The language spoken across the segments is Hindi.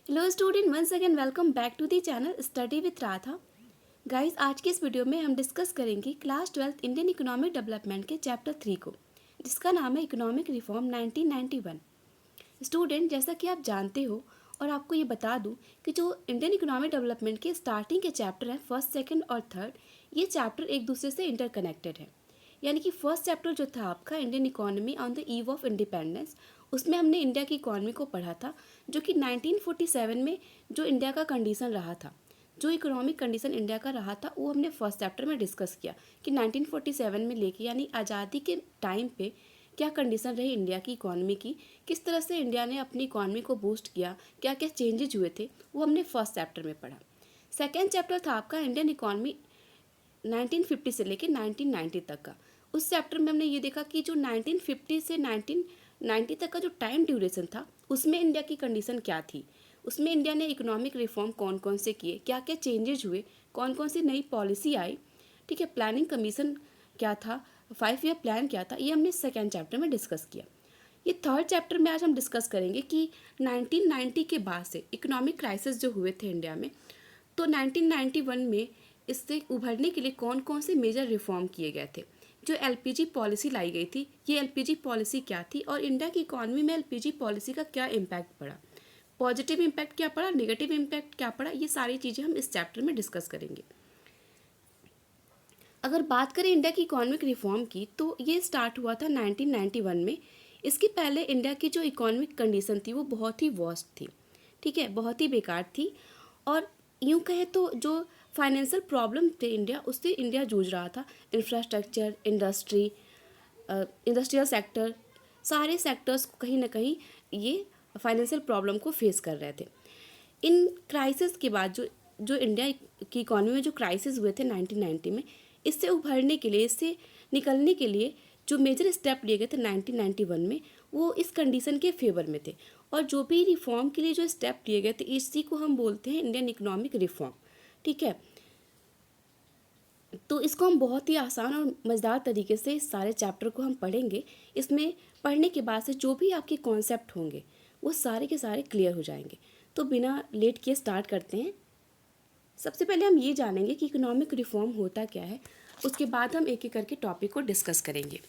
Hello student, once again welcome back to the channel study with Radha. Guys, आज के इस वीडियो में हम डिस्कस करेंगे क्लास 12 इंडियन इकोनॉमिक डेवलपमेंट के चैप्टर 3 को, जिसका नाम है इकोनॉमिक रिफॉर्म 1991। स्टूडेंट, जैसा कि आप जानते हो और आपको ये बता दूं कि जो इंडियन इकोनॉमिक डेवलपमेंट के स्टार्टिंग के चैप्टर हैं फर्स्ट, सेकेंड और थर्ड, ये चैप्टर एक दूसरे से इंटरकनेक्टेड है। यानी कि फर्स्ट चैप्टर जो था आपका Indian economy on the eve of independence, उसमें हमने इंडिया की इकोनॉमी को पढ़ा था, जो कि 1947 में जो इंडिया का कंडीशन रहा था, जो इकोनॉमिक कंडीशन इंडिया का रहा था, वो हमने फर्स्ट चैप्टर में डिस्कस किया कि 1947 में लेके यानी आज़ादी के टाइम पे क्या कंडीशन रही इंडिया की इकोनॉमी की, किस तरह से इंडिया ने अपनी इकोनॉमी को बूस्ट किया, क्या क्या चेंजेज हुए थे, वो हमने फर्स्ट चैप्टर में पढ़ा। सेकेंड चैप्टर था आपका इंडियन इकोनॉमी 1950 से लेके 1990 तक का। उस चैप्टर में हमने ये देखा कि जो 1950 से 1990 तक का जो टाइम ड्यूरेशन था, उसमें इंडिया की कंडीशन क्या थी, उसमें इंडिया ने इकोनॉमिक रिफॉर्म कौन कौन से किए, क्या क्या चेंजेज हुए, कौन कौन सी नई पॉलिसी आई, ठीक है, प्लानिंग कमीशन क्या था, 5 ईयर प्लान क्या था, ये हमने सेकेंड चैप्टर में डिस्कस किया। ये थर्ड चैप्टर में आज हम डिस्कस करेंगे कि 1990 के बाद से इकोनॉमिक क्राइसिस जो हुए थे इंडिया में, तो 1991 में इससे उभरने के लिए कौन कौन से मेजर रिफॉर्म किए गए थे। जो एलपीजी पॉलिसी लाई गई थी, ये एलपीजी पॉलिसी क्या थी और इंडिया की इकोनॉमी में एलपीजी पॉलिसी का क्या इम्पैक्ट पड़ा, पॉजिटिव इम्पैक्ट क्या पड़ा, नेगेटिव इम्पैक्ट क्या पड़ा, ये सारी चीज़ें हम इस चैप्टर में डिस्कस करेंगे। अगर बात करें इंडिया की इकोनॉमिक रिफॉर्म की, तो ये स्टार्ट हुआ था 1991 में। इसके पहले इंडिया की जो इकोनॉमिक कंडीशन थी वो बहुत ही वर्स्ट थी, ठीक है, बहुत ही बेकार थी। और यूँ कहें तो जो फाइनेंशियल प्रॉब्लम थे इंडिया, उससे इंडिया जूझ रहा था। इंफ्रास्ट्रक्चर, इंडस्ट्रियल सेक्टर, सारे सेक्टर्स कहीं ना कहीं ये फाइनेंशियल प्रॉब्लम को फेस कर रहे थे। इन क्राइसिस के बाद जो जो इंडिया की इकोनॉमी में जो क्राइसिस हुए थे 1990 में, इससे उभरने के लिए, इससे निकलने के लिए जो मेजर स्टेप लिए गए थे 1991 में, वो इस कंडीशन के फेवर में थे। और जो भी रिफॉर्म के लिए जो स्टेप लिए गए थे, इसी को हम बोलते हैं इंडियन इकोनॉमिक रिफॉर्म, ठीक है। तो इसको हम बहुत ही आसान और मज़ेदार तरीके से इस सारे चैप्टर को हम पढ़ेंगे। इसमें पढ़ने के बाद से जो भी आपके कॉन्सेप्ट होंगे वो सारे के सारे क्लियर हो जाएंगे। तो बिना लेट किए स्टार्ट करते हैं। सबसे पहले हम ये जानेंगे कि इकोनॉमिक रिफॉर्म होता क्या है, उसके बाद हम एक एक करके टॉपिक को डिस्कस करेंगे।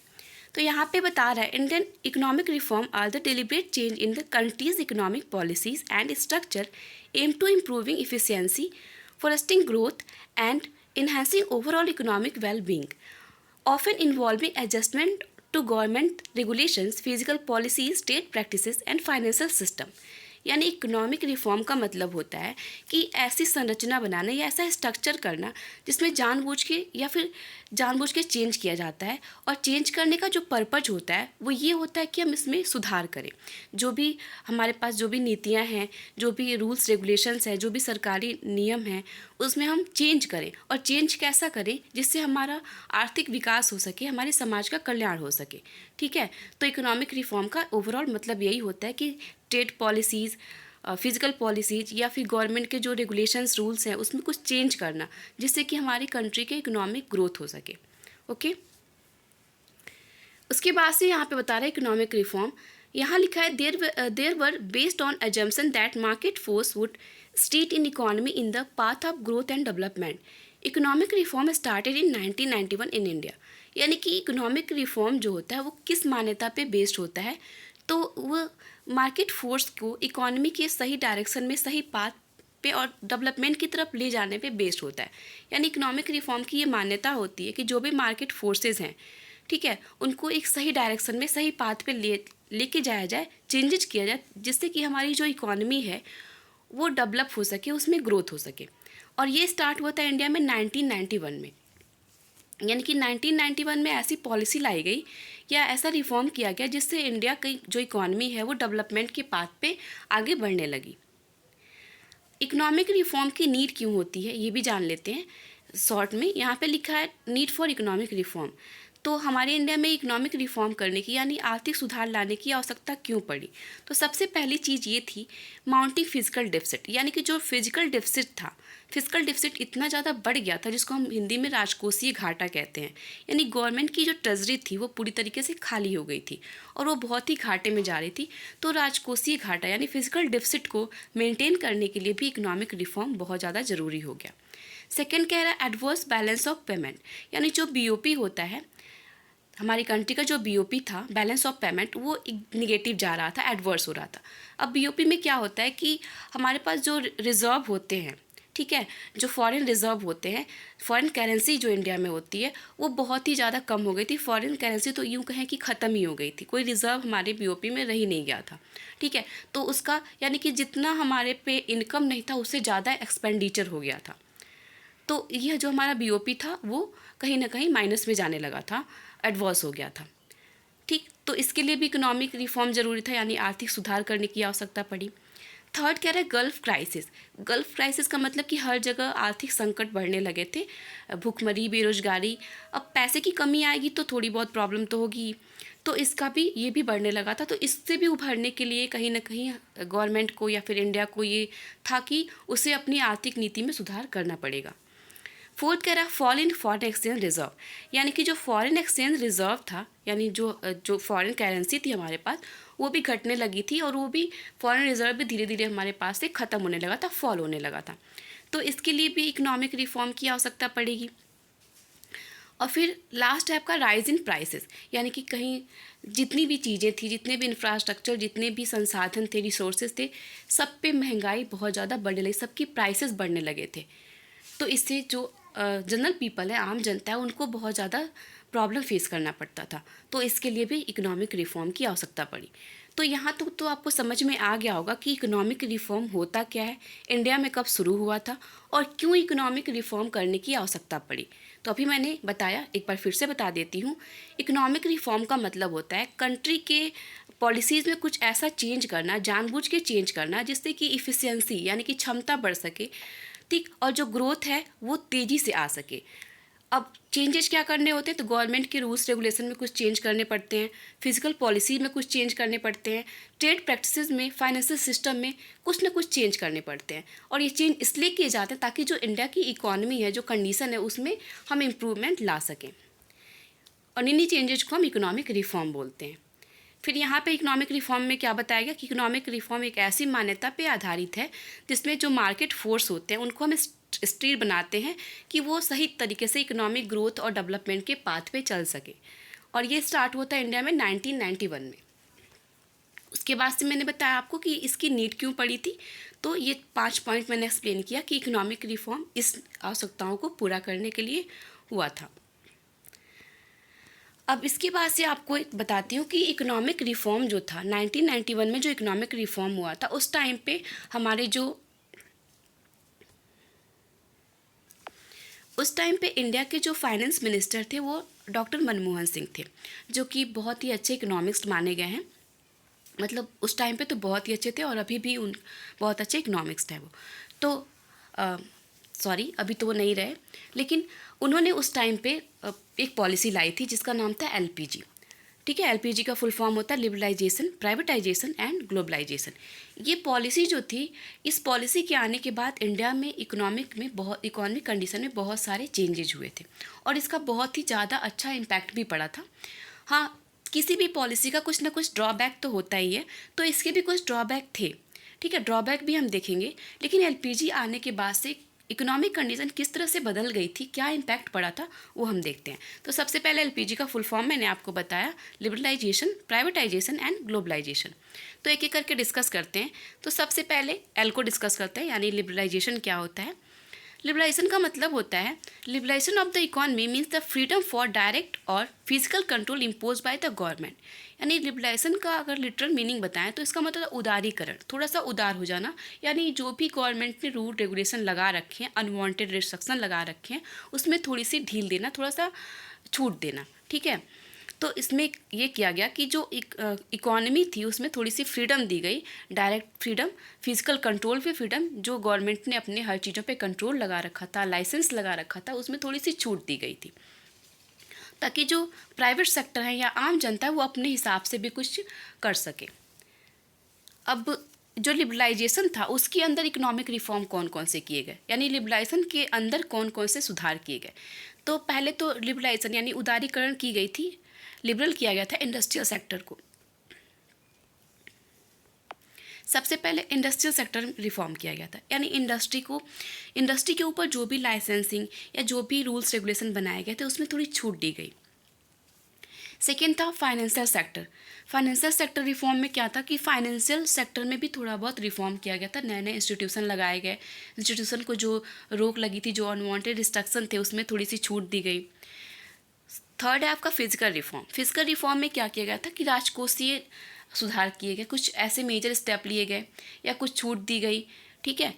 तो यहाँ पे बता रहा है, Indian economic reform are the deliberate change in the country's economic policies and structure aim to improving efficiency, fostering growth and enhancing overall economic well-being, often involving adjustment to government regulations, fiscal policies, state practices and financial system। यानी इकोनॉमिक रिफॉर्म का मतलब होता है कि ऐसी संरचना बनाना या ऐसा स्ट्रक्चर करना जिसमें जानबूझ के या फिर जानबूझ के चेंज किया जाता है। और चेंज करने का जो पर्पज होता है वो ये होता है कि हम इसमें सुधार करें। जो भी हमारे पास जो भी नीतियाँ हैं, जो भी रूल्स रेगुलेशंस हैं, जो भी सरकारी नियम हैं, उसमें हम चेंज करें। और चेंज कैसा करें जिससे हमारा आर्थिक विकास हो सके, हमारे समाज का कल्याण हो सके, ठीक है। तो इकोनॉमिक रिफॉर्म का ओवरऑल मतलब यही होता है कि ट्रेड पॉलिसीज़, फिजिकल पॉलिसीज या फिर गवर्नमेंट के जो रेगुलेशंस, रूल्स हैं, उसमें कुछ चेंज करना जिससे कि हमारी कंट्री के इकोनॉमिक ग्रोथ हो सके। ओके, उसके बाद से यहाँ पे बता रहा है इकोनॉमिक रिफॉर्म। यहाँ लिखा है there were based on assumption that market force would state in economy in the path of growth and development. Economic reform started in 1991 in India. यानी कि इकोनॉमिक रिफॉर्म जो होता है वो किस मान्यता पे बेस्ड होता है, तो वो मार्केट फोर्स को इकोनॉमी के सही डायरेक्शन में, सही पाथ पे और डेवलपमेंट की तरफ ले जाने पे बेस्ड होता है। यानी इकोनॉमिक रिफॉर्म की ये मान्यता होती है कि जो भी मार्केट फोर्सेस हैं, ठीक है, उनको एक सही डायरेक्शन में, सही पाथ पे लेके जाया जाए, चेंजेस किया जाए, जिससे कि हमारी जो इकोनॉमी है वो डेवलप हो सके, उसमें ग्रोथ हो सके। और ये स्टार्ट हुआ था इंडिया में 1991 में। यानी कि 1991 में ऐसी पॉलिसी लाई गई या ऐसा रिफॉर्म किया गया जिससे इंडिया की जो इकोनॉमी है वो डेवलपमेंट के पाथ पे आगे बढ़ने लगी। इकोनॉमिक रिफॉर्म की नीड क्यों होती है ये भी जान लेते हैं शॉर्ट में। यहाँ पे लिखा है नीड फॉर इकोनॉमिक रिफॉर्म। तो हमारे इंडिया में इकोनॉमिक रिफॉर्म करने की यानी आर्थिक सुधार लाने की आवश्यकता क्यों पड़ी। तो सबसे पहली चीज़ ये थी माउंटिंग फिजिकल डेफिसिट। यानी कि जो फिजिकल डेफिसिट था, फिजिकल डेफिसिट इतना ज़्यादा बढ़ गया था जिसको हम हिंदी में राजकोषीय घाटा कहते हैं। यानी गवर्नमेंट की जो ट्रेजरी थी वो पूरी तरीके से खाली हो गई थी और वो बहुत ही घाटे में जा रही थी। तो राजकोषीय घाटा यानी फिजिकल डिफिसिट को मेंटेन करने के लिए भी इकोनॉमिक रिफॉर्म बहुत ज़्यादा ज़रूरी हो गया। सेकेंड कह रहा है एडवर्स बैलेंस ऑफ पेमेंट, यानी जो बीओपी होता है, हमारी कंट्री का जो बीओपी था, बैलेंस ऑफ पेमेंट, वो निगेटिव जा रहा था, एडवर्स हो रहा था। अब बीओपी में क्या होता है कि हमारे पास जो रिजर्व होते हैं, ठीक है, जो फॉरेन रिजर्व होते हैं, फॉरेन करेंसी जो इंडिया में होती है, वो बहुत ही ज़्यादा कम हो गई थी। फॉरेन करेंसी तो यूँ कहें कि ख़त्म ही हो गई थी, कोई रिजर्व हमारे बीओपी में रह ही नहीं गया था, ठीक है। तो उसका यानी कि जितना हमारे पे इनकम नहीं था, उससे ज़्यादा एक्सपेंडिचर हो गया था। तो यह जो हमारा बीओपी था वो कहीं ना कहीं माइनस में जाने लगा था, एडवर्स हो गया था, ठीक। तो इसके लिए भी इकोनॉमिक रिफॉर्म ज़रूरी था, यानी आर्थिक सुधार करने की आवश्यकता पड़ी। थर्ड कह रहा है गल्फ क्राइसिस। गल्फ क्राइसिस का मतलब कि हर जगह आर्थिक संकट बढ़ने लगे थे, भुखमरी, बेरोजगारी। अब पैसे की कमी आएगी तो थोड़ी बहुत प्रॉब्लम तो होगी, तो इसका भी ये भी बढ़ने लगा था। तो इससे भी उभरने के लिए कहीं ना कहीं गवर्नमेंट को या फिर इंडिया को ये था कि उसे अपनी आर्थिक नीति में सुधार करना पड़ेगा। फोर्थ कह रहा है fall in foreign exchange reserve, यानी कि जो फॉरेन एक्सचेंज रिजर्व था, यानी जो फॉरेन करेंसी थी हमारे पास, वो भी घटने लगी थी, और वो भी फॉरेन रिजर्व भी धीरे धीरे हमारे पास से ख़त्म होने लगा था, फॉल होने लगा था। तो इसके लिए भी इकोनॉमिक रिफॉर्म की आवश्यकता पड़ेगी। और फिर लास्ट है आपका राइज इन प्राइसेस, यानी कि कहीं जितनी भी चीज़ें थी, जितने भी इंफ्रास्ट्रक्चर, जितने भी संसाधन थे, रिसोर्सेज थे, सब पे महंगाई बहुत ज़्यादा बढ़ने लगी, सबकी प्राइसेस बढ़ने लगे थे। तो इससे जो जनरल पीपल है, आम जनता है, उनको बहुत ज़्यादा प्रॉब्लम फेस करना पड़ता था। तो इसके लिए भी इकोनॉमिक रिफॉर्म की आवश्यकता पड़ी। तो यहाँ तक तो आपको समझ में आ गया होगा कि इकोनॉमिक रिफॉर्म होता क्या है, इंडिया में कब शुरू हुआ था, और क्यों इकोनॉमिक रिफॉर्म करने की आवश्यकता पड़ी। तो अभी मैंने बताया, एक बार फिर से बता देती हूँ। इकोनॉमिक रिफॉर्म का मतलब होता है कंट्री के पॉलिसीज़ में कुछ ऐसा चेंज करना, जानबूझ के चेंज करना, जिससे कि इफ़िशियंसी यानी कि क्षमता बढ़ सके, ठीक, और जो ग्रोथ है वो तेज़ी से आ सके। अब चेंजेस क्या करने होते हैं, तो गवर्नमेंट के रूल्स रेगुलेशन में कुछ चेंज करने पड़ते हैं, फिजिकल पॉलिसी में कुछ चेंज करने पड़ते हैं, ट्रेड प्रैक्टिसेस में, फाइनेंशियल सिस्टम में कुछ ना कुछ चेंज करने पड़ते हैं। और ये चेंज इसलिए किए जाते हैं ताकि जो इंडिया की इकॉनमी है, जो कंडीशन है, उसमें हम इम्प्रूवमेंट ला सकें, और इन्हीं चेंजेस को हम इकोनॉमिक रिफॉर्म बोलते हैं। फिर यहाँ पे इकोनॉमिक रिफॉर्म में क्या बताया गया कि इकोनॉमिक रिफॉर्म एक ऐसी मान्यता पे आधारित है जिसमें जो मार्केट फोर्स होते हैं उनको हम स्थिर बनाते हैं कि वो सही तरीके से इकोनॉमिक ग्रोथ और डेवलपमेंट के पाथ पे चल सके। और ये स्टार्ट होता है इंडिया में 1991 में। उसके बाद से मैंने बताया आपको कि इसकी नीड क्यों पड़ी थी। तो ये 5 पॉइंट मैंने एक्सप्लेन किया कि इकोनॉमिक रिफॉर्म इस आवश्यकताओं को पूरा करने के लिए हुआ था। अब इसके बाद से आपको एक बताती हूँ कि इकोनॉमिक रिफॉर्म जो था 1991 में, जो इकोनॉमिक रिफॉर्म हुआ था, उस टाइम पे इंडिया के जो फाइनेंस मिनिस्टर थे वो डॉक्टर मनमोहन सिंह थे, जो कि बहुत ही अच्छे इकोनॉमिक्स माने गए हैं। मतलब उस टाइम पे तो बहुत ही अच्छे थे, और अभी भी बहुत अच्छे इकोनॉमिक्स थे वो। तो सॉरी, अभी तो वो नहीं रहे, लेकिन उन्होंने उस टाइम पे एक पॉलिसी लाई थी जिसका नाम था एलपीजी, ठीक है। एलपीजी का फुल फॉर्म होता है लिबरलाइजेशन, प्राइवेटाइजेशन एंड ग्लोबलाइजेशन। ये पॉलिसी जो थी, इस पॉलिसी के आने के बाद इंडिया में इकोनॉमिक कंडीशन में बहुत सारे चेंजेज हुए थे, और इसका बहुत ही ज़्यादा अच्छा इम्पैक्ट भी पड़ा था। हाँ, किसी भी पॉलिसी का कुछ ना कुछ ड्रॉबैक तो होता ही है, तो इसके भी कुछ ड्रॉबैक थे, ठीक है। ड्रॉबैक भी हम देखेंगे, लेकिन एलपीजी आने के बाद से इकोनॉमिक कंडीशन किस तरह से बदल गई थी, क्या इम्पैक्ट पड़ा था, वो हम देखते हैं। तो सबसे पहले एलपीजी का फुल फॉर्म मैंने आपको बताया, लिबरलाइजेशन, प्राइवेटाइजेशन एंड ग्लोबलाइजेशन। तो एक एक करके डिस्कस करते हैं। तो सबसे पहले एल को डिस्कस करते हैं, यानी लिबरलाइजेशन क्या होता है। लिबरलाइजेशन का मतलब होता है, liberalisation of the economy means the freedom for direct और physical control impose by the government. यानी लिबरलाइजेशन का अगर लिटरल मीनिंग बताएं तो इसका मतलब उदारीकरण, थोड़ा सा उदार हो जाना, यानी जो भी गवर्नमेंट ने रूल रेगुलेशन लगा रखे हैं, अनवांटेड रिस्ट्रिक्शन लगा रखे हैं, उसमें थोड़ी सी ढील देना, थोड़ा सा छूट देना, ठीक है। तो इसमें ये किया गया कि जो इकॉनमी थी उसमें थोड़ी सी फ्रीडम दी गई, डायरेक्ट फ्रीडम, फिजिकल कंट्रोल पे फ्रीडम, जो गवर्नमेंट ने अपने हर चीज़ों पे कंट्रोल लगा रखा था, लाइसेंस लगा रखा था, उसमें थोड़ी सी छूट दी गई थी, ताकि जो प्राइवेट सेक्टर है या आम जनता है वो अपने हिसाब से भी कुछ कर सके। अब जो लिबरलाइजेशन था उसके अंदर इकोनॉमिक रिफॉर्म कौन कौन से किए गए, यानी लिबरलाइजेशन के अंदर कौन कौन से सुधार किए गए। तो पहले तो लिबरलाइजेशन यानी उदारीकरण की गई थी, लिबरल किया गया था इंडस्ट्रियल सेक्टर को, सबसे पहले इंडस्ट्रियल सेक्टर रिफॉर्म किया गया था, यानी इंडस्ट्री के ऊपर जो भी लाइसेंसिंग या जो भी रूल्स रेगुलेशन बनाए गए थे उसमें थोड़ी छूट दी गई। सेकेंड था फाइनेंशियल सेक्टर रिफॉर्म में क्या था कि फाइनेंशियल सेक्टर में भी थोड़ा बहुत रिफॉर्म किया गया था, नए नए इंस्टीट्यूशन लगाए गए, इंस्टीट्यूशन को जो रोक लगी थी, जो अनवांटेड रिस्ट्रिक्शन थे उसमें थोड़ी सी छूट दी गई। थर्ड है आपका फिजिकल रिफॉर्म में क्या किया गया था कि राजकोषीय सुधार किए गए, कुछ ऐसे मेजर स्टेप लिए गए या कुछ छूट दी गई, ठीक है।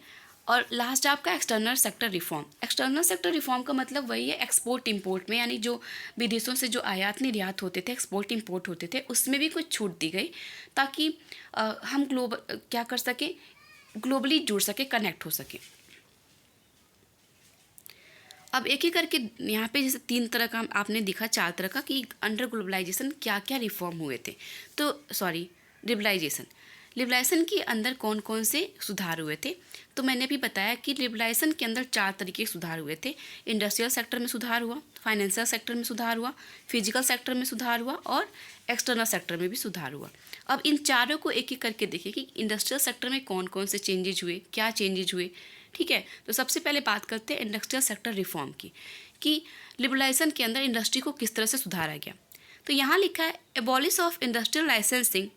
और लास्ट आपका एक्सटर्नल सेक्टर रिफॉर्म का मतलब वही है एक्सपोर्ट इंपोर्ट में, यानी जो विदेशों से जो आयात निर्यात होते थे, एक्सपोर्ट इंपोर्ट होते थे, उसमें भी कुछ छूट दी गई ताकि हम क्या कर सकें, ग्लोबली जुड़ सके, कनेक्ट हो सके। अब एक एक करके यहाँ पे जैसे 3 तरह का आपने दिखा, 4 तरह का कि अंडर ग्लोबलाइजेशन क्या क्या रिफॉर्म हुए थे। तो लिबरलाइजेशन के अंदर कौन कौन से सुधार हुए थे, तो मैंने भी बताया कि लिबरलाइजेशन के अंदर 4 तरीके के सुधार हुए थे। इंडस्ट्रियल सेक्टर में सुधार हुआ, फाइनेंशियल सेक्टर में सुधार हुआ, फिजिकल सेक्टर में सुधार हुआ और एक्सटर्नल सेक्टर में भी सुधार हुआ। अब इन चारों को एक एक करके देखिए कि इंडस्ट्रियल सेक्टर में कौन कौन से चेंजेज हुए, क्या चेंजेज हुए, ठीक है। तो सबसे पहले बात करते हैं इंडस्ट्रियल सेक्टर रिफॉर्म की, कि लिबरलाइजेशन के अंदर इंडस्ट्री को किस तरह से सुधारा गया। तो यहाँ लिखा है abolish of industrial licensing,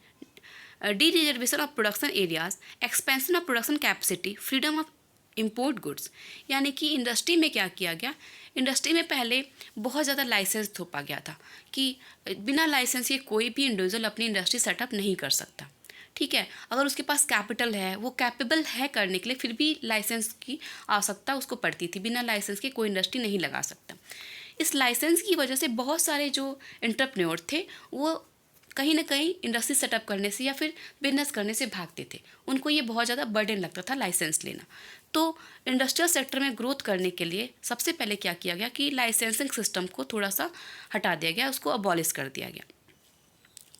D reservation of production areas, expansion of production capacity, freedom of import goods. यानी कि इंडस्ट्री में क्या किया गया, इंडस्ट्री में पहले बहुत ज़्यादा लाइसेंस थोपा गया था कि बिना लाइसेंस के कोई भी इंडिविजुअल अपनी इंडस्ट्री सेटअप नहीं कर सकता, ठीक है। अगर उसके पास कैपिटल है, वो कैपेबल है करने के लिए, फिर भी लाइसेंस की आवश्यकता उसको पड़ती थी, बिना लाइसेंस के कोई इंडस्ट्री नहीं लगा सकता। इस लाइसेंस की वजह से बहुत सारे जो एंटरप्रेन्योर थे वो कहीं ना कहीं इंडस्ट्री सेटअप करने से या फिर बिजनेस करने से भागते थे, उनको ये बहुत ज़्यादा बर्डन लगता था लाइसेंस लेना। तो इंडस्ट्रियल सेक्टर में ग्रोथ करने के लिए सबसे पहले क्या किया गया कि लाइसेंसिंग सिस्टम को थोड़ा सा हटा दिया गया, उसको अबॉलिश कर दिया गया।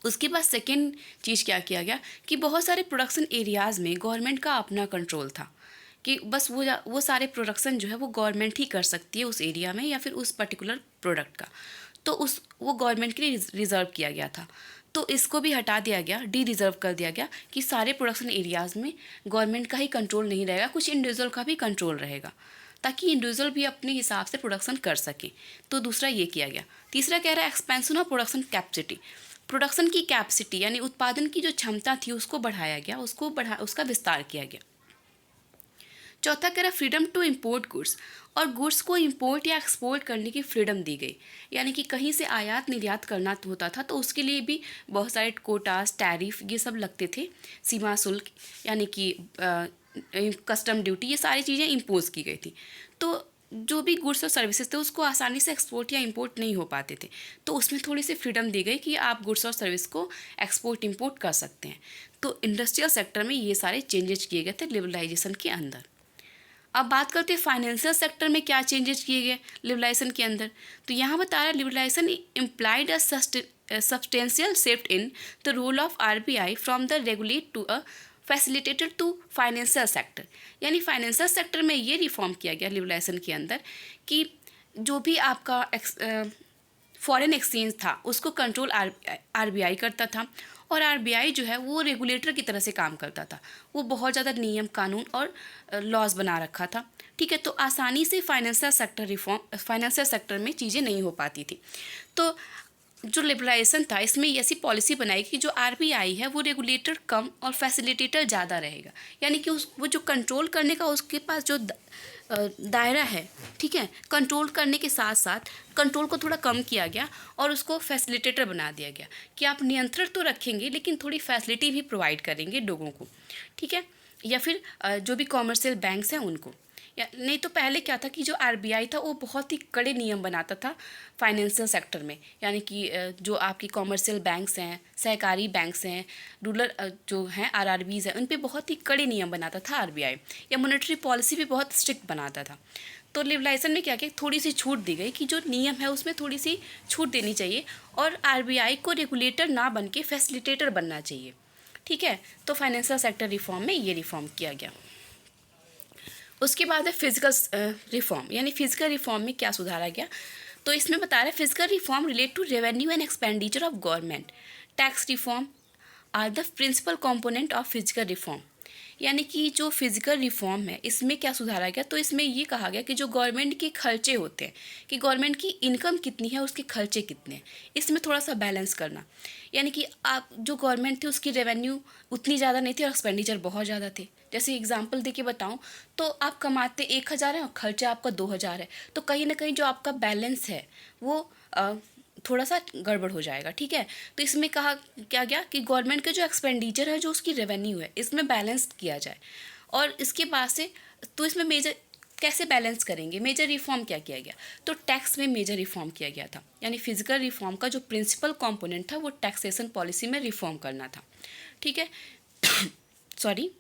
उसके बाद सेकेंड चीज़ क्या किया गया कि बहुत सारे प्रोडक्शन एरियाज़ में गवर्नमेंट का अपना कंट्रोल था, कि बस वो सारे प्रोडक्शन जो है वो गवर्नमेंट ही कर सकती है उस एरिया में या फिर उस पर्टिकुलर प्रोडक्ट का, तो वो गवर्नमेंट के लिए रिजर्व किया गया था। तो इसको भी हटा दिया गया, डी रिजर्व कर दिया गया कि सारे प्रोडक्शन एरियाज़ में गवर्नमेंट का ही कंट्रोल नहीं रहेगा, कुछ इंडिविजुअल का भी कंट्रोल रहेगा, ताकि इंडिविजुअल भी अपने हिसाब से प्रोडक्शन कर सके। तो दूसरा ये किया गया। तीसरा कह रहा है expansion of production capacity, production की कैपेसिटी यानी उत्पादन की जो क्षमता थी उसको बढ़ाया गया, उसका विस्तार किया गया। चौथा कह रहा है फ्रीडम टू इम्पोर्ट गुड्स, और गुड्स को इंपोर्ट या एक्सपोर्ट करने की फ्रीडम दी गई, यानी कि कहीं से आयात निर्यात करना होता था तो उसके लिए भी बहुत सारे कोटास, टैरिफ ये सब लगते थे, सीमा शुल्क यानी कि कस्टम ड्यूटी, ये सारी चीज़ें इम्पोज की गई थी। तो जो भी गुड्स और सर्विसेज थे उसको आसानी से एक्सपोर्ट या इंपोर्ट नहीं हो पाते थे, तो उसमें थोड़ी सी फ्रीडम दी गई कि आप गुड्स और सर्विस को एक्सपोर्ट इंपोर्ट कर सकते हैं। तो इंडस्ट्रियल सेक्टर में ये सारे चेंजेस किए गए थे लिबरलाइजेशन के अंदर। अब बात करते हैं फाइनेंशियल सेक्टर में क्या चेंजेस किए गए लिबरलाइजेशन के अंदर। तो यहाँ बता रहा है liberalisation implied a substantial shift in the role of RBI from the regulate to a facilitator to financial sector, यानी फाइनेंशियल सेक्टर में ये रिफॉर्म किया गया लिबरलाइजेशन के अंदर कि जो भी आपका फॉरेन एक्सचेंज था उसको कंट्रोल RBI करता था, और RBI जो है वो रेगुलेटर की तरह से काम करता था, वो बहुत ज़्यादा नियम कानून और लॉज बना रखा था, ठीक है। तो आसानी से फाइनेंशियल सेक्टर में चीज़ें नहीं हो पाती थी। तो जो लिबरलाइजेशन था इसमें ऐसी पॉलिसी बनाई कि जो RBI है वो रेगुलेटर कम और फैसिलिटेटर ज़्यादा रहेगा, यानी कि वो जो कंट्रोल करने का उसके पास जो दायरा है, ठीक है, कंट्रोल करने के साथ साथ कंट्रोल को थोड़ा कम किया गया और उसको फैसिलिटेटर बना दिया गया कि आप नियंत्रण तो रखेंगे लेकिन थोड़ी फैसिलिटी भी प्रोवाइड करेंगे लोगों को, ठीक है, या फिर जो भी कॉमर्शियल बैंक्स हैं उनको। या नहीं तो पहले क्या था कि जो RBI था वो बहुत ही कड़े नियम बनाता था फाइनेंशियल सेक्टर में, यानी कि जो आपकी कॉमर्शियल बैंक्स हैं, सहकारी बैंक्स हैं, रूरल जो हैं RRBs हैं, उन पे बहुत ही कड़े नियम बनाता था RBI, या मॉनेटरी पॉलिसी भी बहुत स्ट्रिक्ट बनाता था। तो लिबरलाइजेशन में क्या किया, थोड़ी सी छूट दी गई कि जो नियम है उसमें थोड़ी सी छूट देनी चाहिए और RBI को रेगुलेटर ना बन के फैसिलिटेटर बनना चाहिए, ठीक है। तो फाइनेंशियल सेक्टर रिफॉर्म में ये रिफॉर्म किया गया। उसके बाद है फिजिकल रिफॉर्म, यानी फिजिकल रिफॉर्म में क्या सुधारा गया। तो इसमें बता रहे हैं physical reform relate to revenue and expenditure of government, tax reform, are the principal component of physical reform. यानी कि जो फिजिकल रिफॉर्म है इसमें क्या सुधारा गया, तो इसमें ये कहा गया कि जो गवर्नमेंट के खर्चे होते हैं कि गवर्नमेंट की इनकम कितनी है, उसके खर्चे कितने हैं, इसमें थोड़ा सा बैलेंस करना। यानी कि आप जो गवर्नमेंट थी उसकी रेवेन्यू उतनी ज़्यादा नहीं थी और एक्सपेंडिचर बहुत ज़्यादा थे। जैसे एग्जांपल दे के बताऊँ तो आप कमाते 1,000 है और खर्चा आपका 2,000 है, तो कहीं ना कहीं जो आपका बैलेंस है वो थोड़ा सा गड़बड़ हो जाएगा। ठीक है, तो इसमें कहा क्या गया कि गवर्नमेंट के जो एक्सपेंडिचर है, जो उसकी रेवेन्यू है, इसमें बैलेंस किया जाए। और इसके बाद से तो इसमें मेजर कैसे बैलेंस करेंगे, मेजर रिफॉर्म क्या किया गया, तो टैक्स में मेजर रिफॉर्म किया गया था। यानी फिजिकल रिफॉर्म का जो प्रिंसिपल कंपोनेंट था वो टैक्सेशन पॉलिसी में रिफॉर्म करना था। ठीक है सॉरी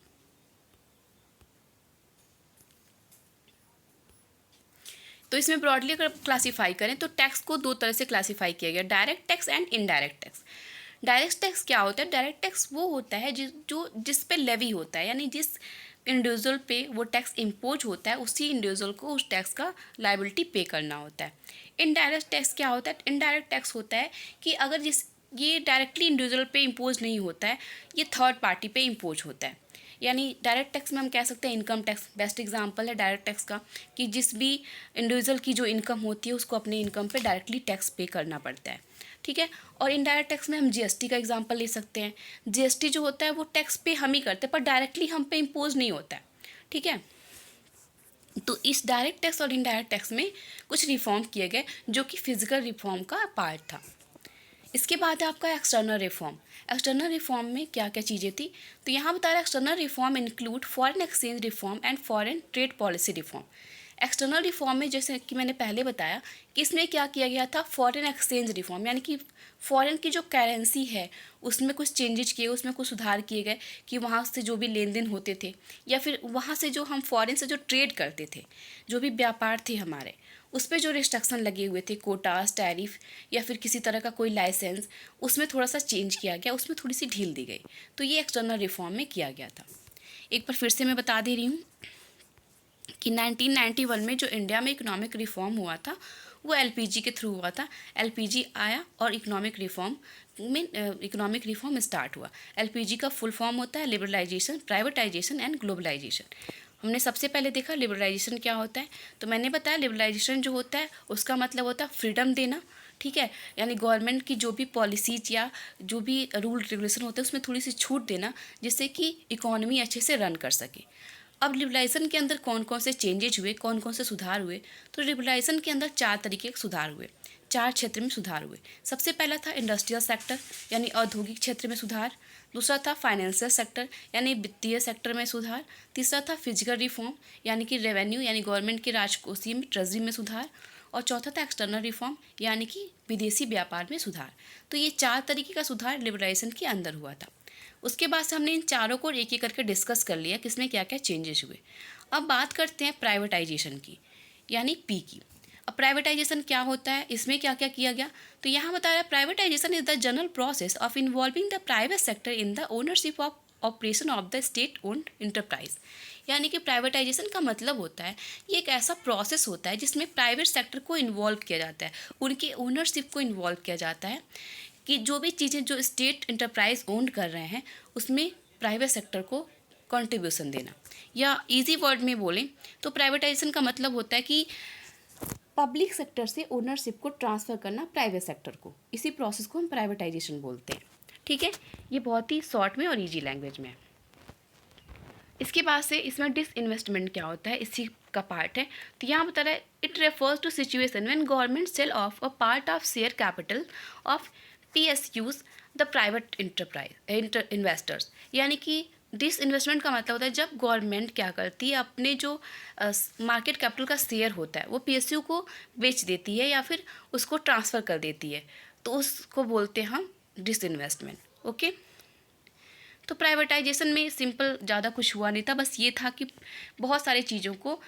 तो इसमें ब्रॉडली अगर क्लासीफाई करें तो टैक्स को दो तरह से क्लासीफाई किया गया, direct tax and indirect tax. Direct tax क्या होता है, डायरेक्ट टैक्स वो होता है जिस पे लेवी होता है, यानी जिस इंडिविजुअल पे वो टैक्स इम्पोज होता है उसी इंडिविजुअल को उस टैक्स का लायबिलिटी पे करना होता है। इनडायरेक्ट टैक्स क्या होता है, इनडायरेक्ट टैक्स होता है कि अगर ये डायरेक्टली इंडिविजुअल पे इम्पोज नहीं होता है, ये थर्ड पार्टी पे इम्पोज होता है। यानी डायरेक्ट टैक्स में हम कह सकते हैं इनकम टैक्स बेस्ट एग्जांपल है डायरेक्ट टैक्स का, कि जिस भी इंडिविजुअल की जो इनकम होती है उसको अपने इनकम पे डायरेक्टली टैक्स पे करना पड़ता है। ठीक है, और इनडायरेक्ट टैक्स में हम जीएसटी का एग्जांपल ले सकते हैं। जीएसटी जो होता है वो टैक्स पे हम ही करते हैं पर डायरेक्टली हम पे इम्पोज नहीं होता है। ठीक है, तो इस डायरेक्ट टैक्स और इनडायरेक्ट टैक्स में कुछ रिफॉर्म किए गए जो कि फिजिकल रिफॉर्म का पार्ट था। इसके बाद है आपका एक्सटर्नल रिफॉर्म। एक्सटर्नल रिफॉर्म में क्या क्या चीज़ें थी, तो यहाँ बता रहा है external reform include foreign exchange reform and foreign trade policy reform. External reform में जैसे कि मैंने पहले बताया कि इसमें क्या किया गया था, फॉरेन एक्सचेंज रिफॉर्म, यानी कि फॉरेन की जो करेंसी है उसमें कुछ चेंजेज किए, उसमें कुछ सुधार किए गए कि वहाँ से जो भी लेन देन होते थे या फिर वहाँ से जो हम फॉरेन से जो ट्रेड करते थे, जो भी व्यापार थे हमारे, उस पर जो रिस्ट्रिक्शन लगे हुए थे, कोटास, टैरिफ या फिर किसी तरह का कोई लाइसेंस, उसमें थोड़ा सा चेंज किया गया, उसमें थोड़ी सी ढील दी गई। तो ये एक्सटर्नल रिफॉर्म में किया गया था। एक बार फिर से मैं बता दे रही हूँ कि 1991 में जो इंडिया में इकोनॉमिक रिफॉर्म हुआ था वो एलपीजी के थ्रू हुआ था। एलपीजी आया और इकोनॉमिक रिफॉर्म स्टार्ट हुआ। एलपीजी का फुल फॉर्म होता है लिबरलाइजेशन, प्राइवेटाइजेशन एंड ग्लोबलाइजेशन। हमने सबसे पहले देखा लिबरलाइजेशन क्या होता है, तो मैंने बताया लिबरलाइजेशन जो होता है उसका मतलब होता है फ्रीडम देना। ठीक है, यानी गवर्नमेंट की जो भी पॉलिसीज या जो भी रूल रेगुलेशन होते हैं उसमें थोड़ी सी छूट देना जिससे कि इकोनॉमी अच्छे से रन कर सके। अब लिबरलाइजेशन के अंदर कौन कौन से चेंजेज हुए, कौन कौन से सुधार हुए, तो लिबरलाइजेशन के अंदर 4 तरीके के सुधार हुए, 4 क्षेत्र में सुधार हुए। सबसे पहला था इंडस्ट्रियल सेक्टर यानी औद्योगिक क्षेत्र में सुधार। दूसरा था फाइनेंशियल सेक्टर यानी वित्तीय सेक्टर में सुधार। तीसरा था फिजिकल रिफॉर्म यानी कि रेवेन्यू यानी गवर्नमेंट के राजकोषीय में, ट्रेजरी में सुधार। और चौथा था एक्सटर्नल रिफॉर्म यानी कि विदेशी व्यापार में सुधार। तो ये 4 तरीके का सुधार लिबरलाइजेशन के अंदर हुआ था। उसके बाद से हमने इन चारों को एक एक करके डिस्कस कर लिया कि इसमें क्या क्या चेंजेस हुए। अब बात करते हैं प्राइवेटाइजेशन की यानी पी की। अब प्राइवेटाइजेशन क्या होता है, इसमें क्या क्या किया गया, तो यहाँ बता रहा है privatisation is the general process of involving the private sector in the ownership of operation of the state owned enterprise. यानी कि प्राइवेटाइजेशन का मतलब होता है ये एक ऐसा प्रोसेस होता है जिसमें प्राइवेट सेक्टर को इन्वॉल्व किया जाता है, उनकी ओनरशिप को इन्वॉल्व किया जाता है कि जो भी चीज़ें जो स्टेट इंटरप्राइज ओन कर रहे हैं उसमें प्राइवेट सेक्टर को कंट्रीब्यूशन देना। या इजी वर्ड में बोलें तो प्राइवेटाइजेशन का मतलब होता है कि पब्लिक सेक्टर से ओनरशिप को ट्रांसफ़र करना प्राइवेट सेक्टर को, इसी प्रोसेस को हम प्राइवेटाइजेशन बोलते हैं। ठीक है, ये बहुत ही शॉर्ट में और ईजी लैंग्वेज में है। इसके बाद से इसमें डिसइन्वेस्टमेंट क्या होता है, इसी का पार्ट है। तो यहाँ बता रहा है it refers to situation when government sell off a part of share capital of PSUs the private investors. यानी कि डिसइन्वेस्टमेंट का मतलब होता है जब गवर्नमेंट क्या करती है अपने जो मार्केट कैपिटल का शेयर होता है वो PSU को बेच देती है या फिर उसको ट्रांसफ़र कर देती है, तो उसको बोलते हैं हम डिसइन्वेस्टमेंट। ओके, तो प्राइवेटाइजेशन में सिंपल ज़्यादा कुछ हुआ नहीं था, बस ये था कि बहुत सारी चीज़ों को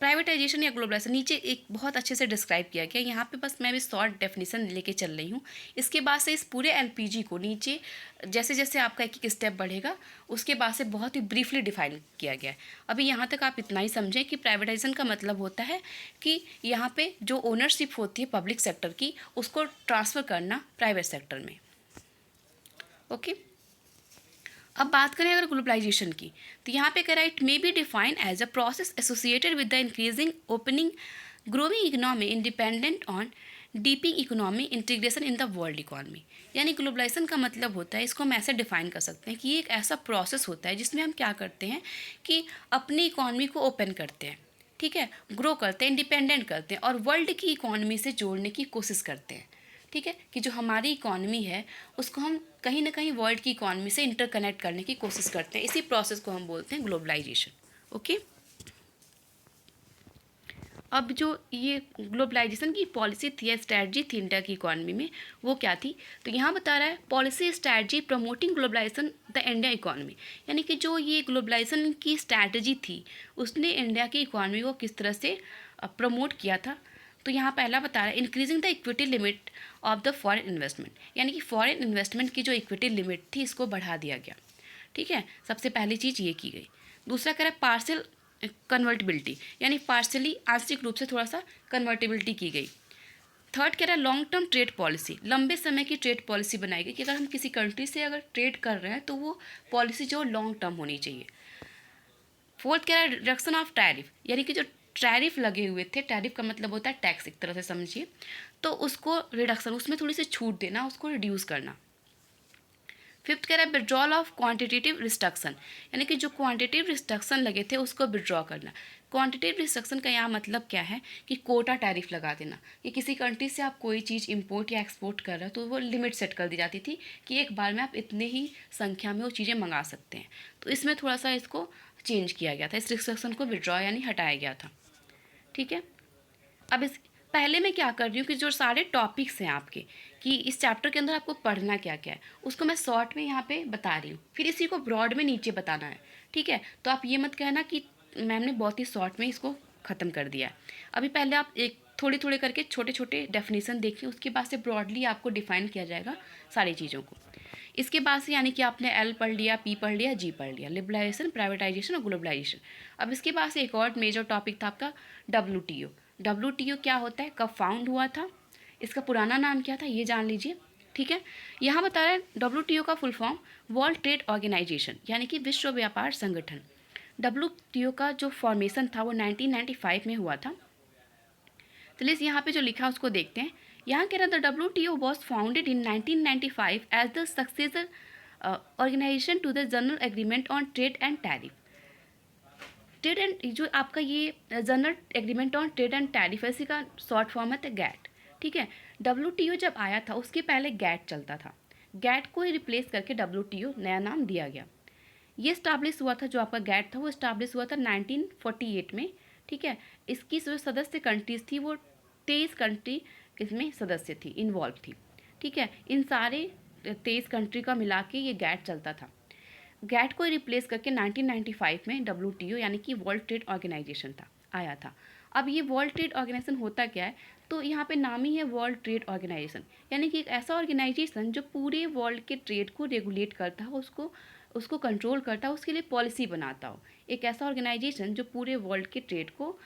प्राइवेटाइजेशन या ग्लोबलाइजेशन नीचे एक बहुत अच्छे से डिस्क्राइब किया गया। यहाँ पे बस मैं भी शॉर्ट डेफिनेशन लेके चल रही हूँ। इसके बाद से इस पूरे एलपीजी को नीचे जैसे जैसे आपका एक एक स्टेप बढ़ेगा उसके बाद से बहुत ही ब्रीफली डिफाइन किया गया है। अभी यहाँ तक आप इतना ही समझें कि प्राइवेटाइजेशन का मतलब होता है कि यहाँ पे जो ओनरशिप होती है पब्लिक सेक्टर की उसको ट्रांसफ़र करना प्राइवेट सेक्टर में। ओके। अब बात करें अगर ग्लोबलाइजेशन की, तो यहाँ पे कह रहा है it may be defined as a process associated with the increasing opening growing economy independent on deeping economy integration in the world economy. यानी ग्लोबलाइजेशन का मतलब होता है, इसको हम ऐसे डिफाइन कर सकते हैं कि ये एक ऐसा प्रोसेस होता है जिसमें हम क्या करते हैं कि अपनी इकोनॉमी को ओपन करते हैं, ठीक है, ग्रो करते हैं, इंडिपेंडेंट करते हैं और वर्ल्ड की इकोनॉमी से जोड़ने की कोशिश करते हैं, ठीक है, कि जो हमारी इकोनॉमी है उसको हम कहीं ना कहीं वर्ल्ड की इकोनॉमी से इंटरकनेक्ट करने की कोशिश करते हैं। इसी प्रोसेस को हम बोलते हैं ग्लोबलाइजेशन। ओके। अब जो ये ग्लोबलाइजेशन की पॉलिसी थी या स्ट्रैटेजी थी इंडिया की इकोनॉमी में, वो क्या थी, तो यहाँ बता रहा है policy strategy promoting globalisation the India economy. यानी कि जो ये ग्लोबलाइजेशन की स्ट्रैटेजी थी उसने इंडिया की इकोनॉमी को किस तरह से प्रमोट किया था। तो यहाँ पहला बता रहा है increasing the equity limit of the foreign investment. यानी कि फॉरेन इन्वेस्टमेंट की जो इक्विटी लिमिट थी इसको बढ़ा दिया गया, ठीक है, सबसे पहली चीज़ ये की गई। दूसरा कह रहा है पार्शियल कन्वर्टिबिलिटी, यानी पार्शियली आंशिक रूप से थोड़ा सा कन्वर्टिबिलिटी की गई। थर्ड कह रहा है लॉन्ग टर्म ट्रेड पॉलिसी, लंबे समय की ट्रेड पॉलिसी बनाई गई कि अगर हम किसी कंट्री से अगर ट्रेड कर रहे हैं तो वो पॉलिसी जो लॉन्ग टर्म होनी चाहिए। फोर्थ कह रहा है रिडक्शन ऑफ टैरिफ, यानी कि जो टैरिफ लगे हुए थे, टैरिफ का मतलब होता है टैक्स एक तरह से समझिए, तो उसको रिडक्शन, उसमें थोड़ी सी छूट देना, उसको रिड्यूस करना। फिफ्थ कह रहा है विड्रॉल ऑफ क्वांटिटेटिव रिस्ट्रक्शन, यानी कि जो क्वांटिटेटिव रिस्ट्रक्शन लगे थे उसको विड्रॉ करना। क्वांटिटेटिव रिस्ट्रक्शन का यहाँ मतलब क्या है कि कोटा टैरिफ लगा देना, कि किसी कंट्री से आप कोई चीज़ इंपोर्ट या एक्सपोर्ट कर रहे हो तो वो लिमिट सेट कर दी जाती थी कि एक बार में आप इतने ही संख्या में वो चीज़ें मंगा सकते हैं। तो इसमें थोड़ा सा इसको चेंज किया गया था, इस रिस्ट्रक्शन को विड्रॉ यानी हटाया गया था, ठीक है। अब इस पहले मैं क्या कर रही हूँ कि जो सारे टॉपिक्स हैं आपके, कि इस चैप्टर के अंदर आपको पढ़ना क्या क्या है उसको मैं शॉर्ट में यहाँ पे बता रही हूँ, फिर इसी को ब्रॉड में नीचे बताना है, ठीक है। तो आप ये मत कहना कि मैम ने बहुत ही शॉर्ट में इसको ख़त्म कर दिया है। अभी पहले आप एक थोड़ी थोड़ी करके छोटे छोटे डेफिनेशन देखिए, उसके बाद से ब्रॉडली आपको डिफाइन किया जाएगा सारी चीज़ों को। इसके बाद से यानी कि आपने एल पढ़ लिया, पी पढ़ लिया, जी पढ़ लिया, लिबरलाइजेशन, प्राइवेटाइजेशन और ग्लोबलाइजेशन। अब इसके बाद से एक और मेजर टॉपिक था आपका WTO। WTO क्या होता है, कब फाउंड हुआ था, इसका पुराना नाम क्या था, ये जान लीजिए, ठीक है। यहाँ बता रहा है WTO का full form world trade organisation, यानी कि विश्व व्यापार संगठन। WTO का जो फॉर्मेशन था वो 1995 में हुआ था। चलिए यहाँ पे जो लिखा है उसको देखते हैं। यहाँ कह रहा था WTO was founded in 1995 as the successor organisation to the general agreement on trade and tariff. Trade and जो आपका ये general agreement on trade and tariff, इसी का शॉर्ट फॉर्म है गैट, ठीक है। WTO जब आया था उसके पहले गैट चलता था, गैट को ही रिप्लेस करके WTO नया नाम दिया गया। ये स्टैब्लिश हुआ था, जो आपका गैट था वो स्टैब्लिश हुआ था 1948 में, ठीक है। इसकी जो सदस्य कंट्रीज थी वो 23 कंट्री इसमें सदस्य थी, इन्वॉल्व थी, ठीक है। इन सारे 23 कंट्री का मिला के ये गैट चलता था। गैट को रिप्लेस करके 1995 में WTO यानी कि वर्ल्ड ट्रेड ऑर्गेनाइजेशन था, आया था। अब ये वर्ल्ड ट्रेड ऑर्गेनाइजेशन होता क्या है, तो यहाँ पे नाम ही है वर्ल्ड ट्रेड ऑर्गेनाइजेशन, यानी कि एक ऐसा ऑर्गेनाइजेशन जो पूरे वर्ल्ड के ट्रेड को रेगुलेट करता हो, उसको कंट्रोल करता हो, उसके लिए पॉलिसी बनाता हो। एक ऐसा ऑर्गेनाइजेशन जो पूरे वर्ल्ड के ट्रेड को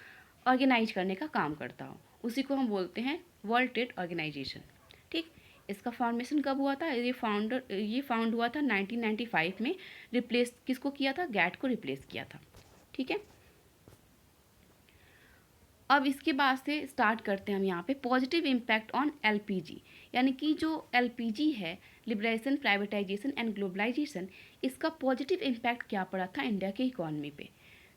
ऑर्गेनाइज करने का काम करता हो, उसी को हम बोलते हैं वर्ल्ड ट्रेड ऑर्गेनाइजेशन, ठीक। इसका फॉर्मेशन कब हुआ था, ये फाउंड हुआ था 1995 में। रिप्लेस किसको किया था, गैट को रिप्लेस किया था, ठीक है। अब इसके बाद से स्टार्ट करते हैं हम यहाँ पे पॉजिटिव इम्पैक्ट ऑन LPG, यानी कि जो LPG है, लिबरेशन, प्राइवेटाइजेशन एंड ग्लोबलाइजेशन, इसका पॉजिटिव इम्पैक्ट क्या पड़ा था इंडिया के इकोनॉमी पे।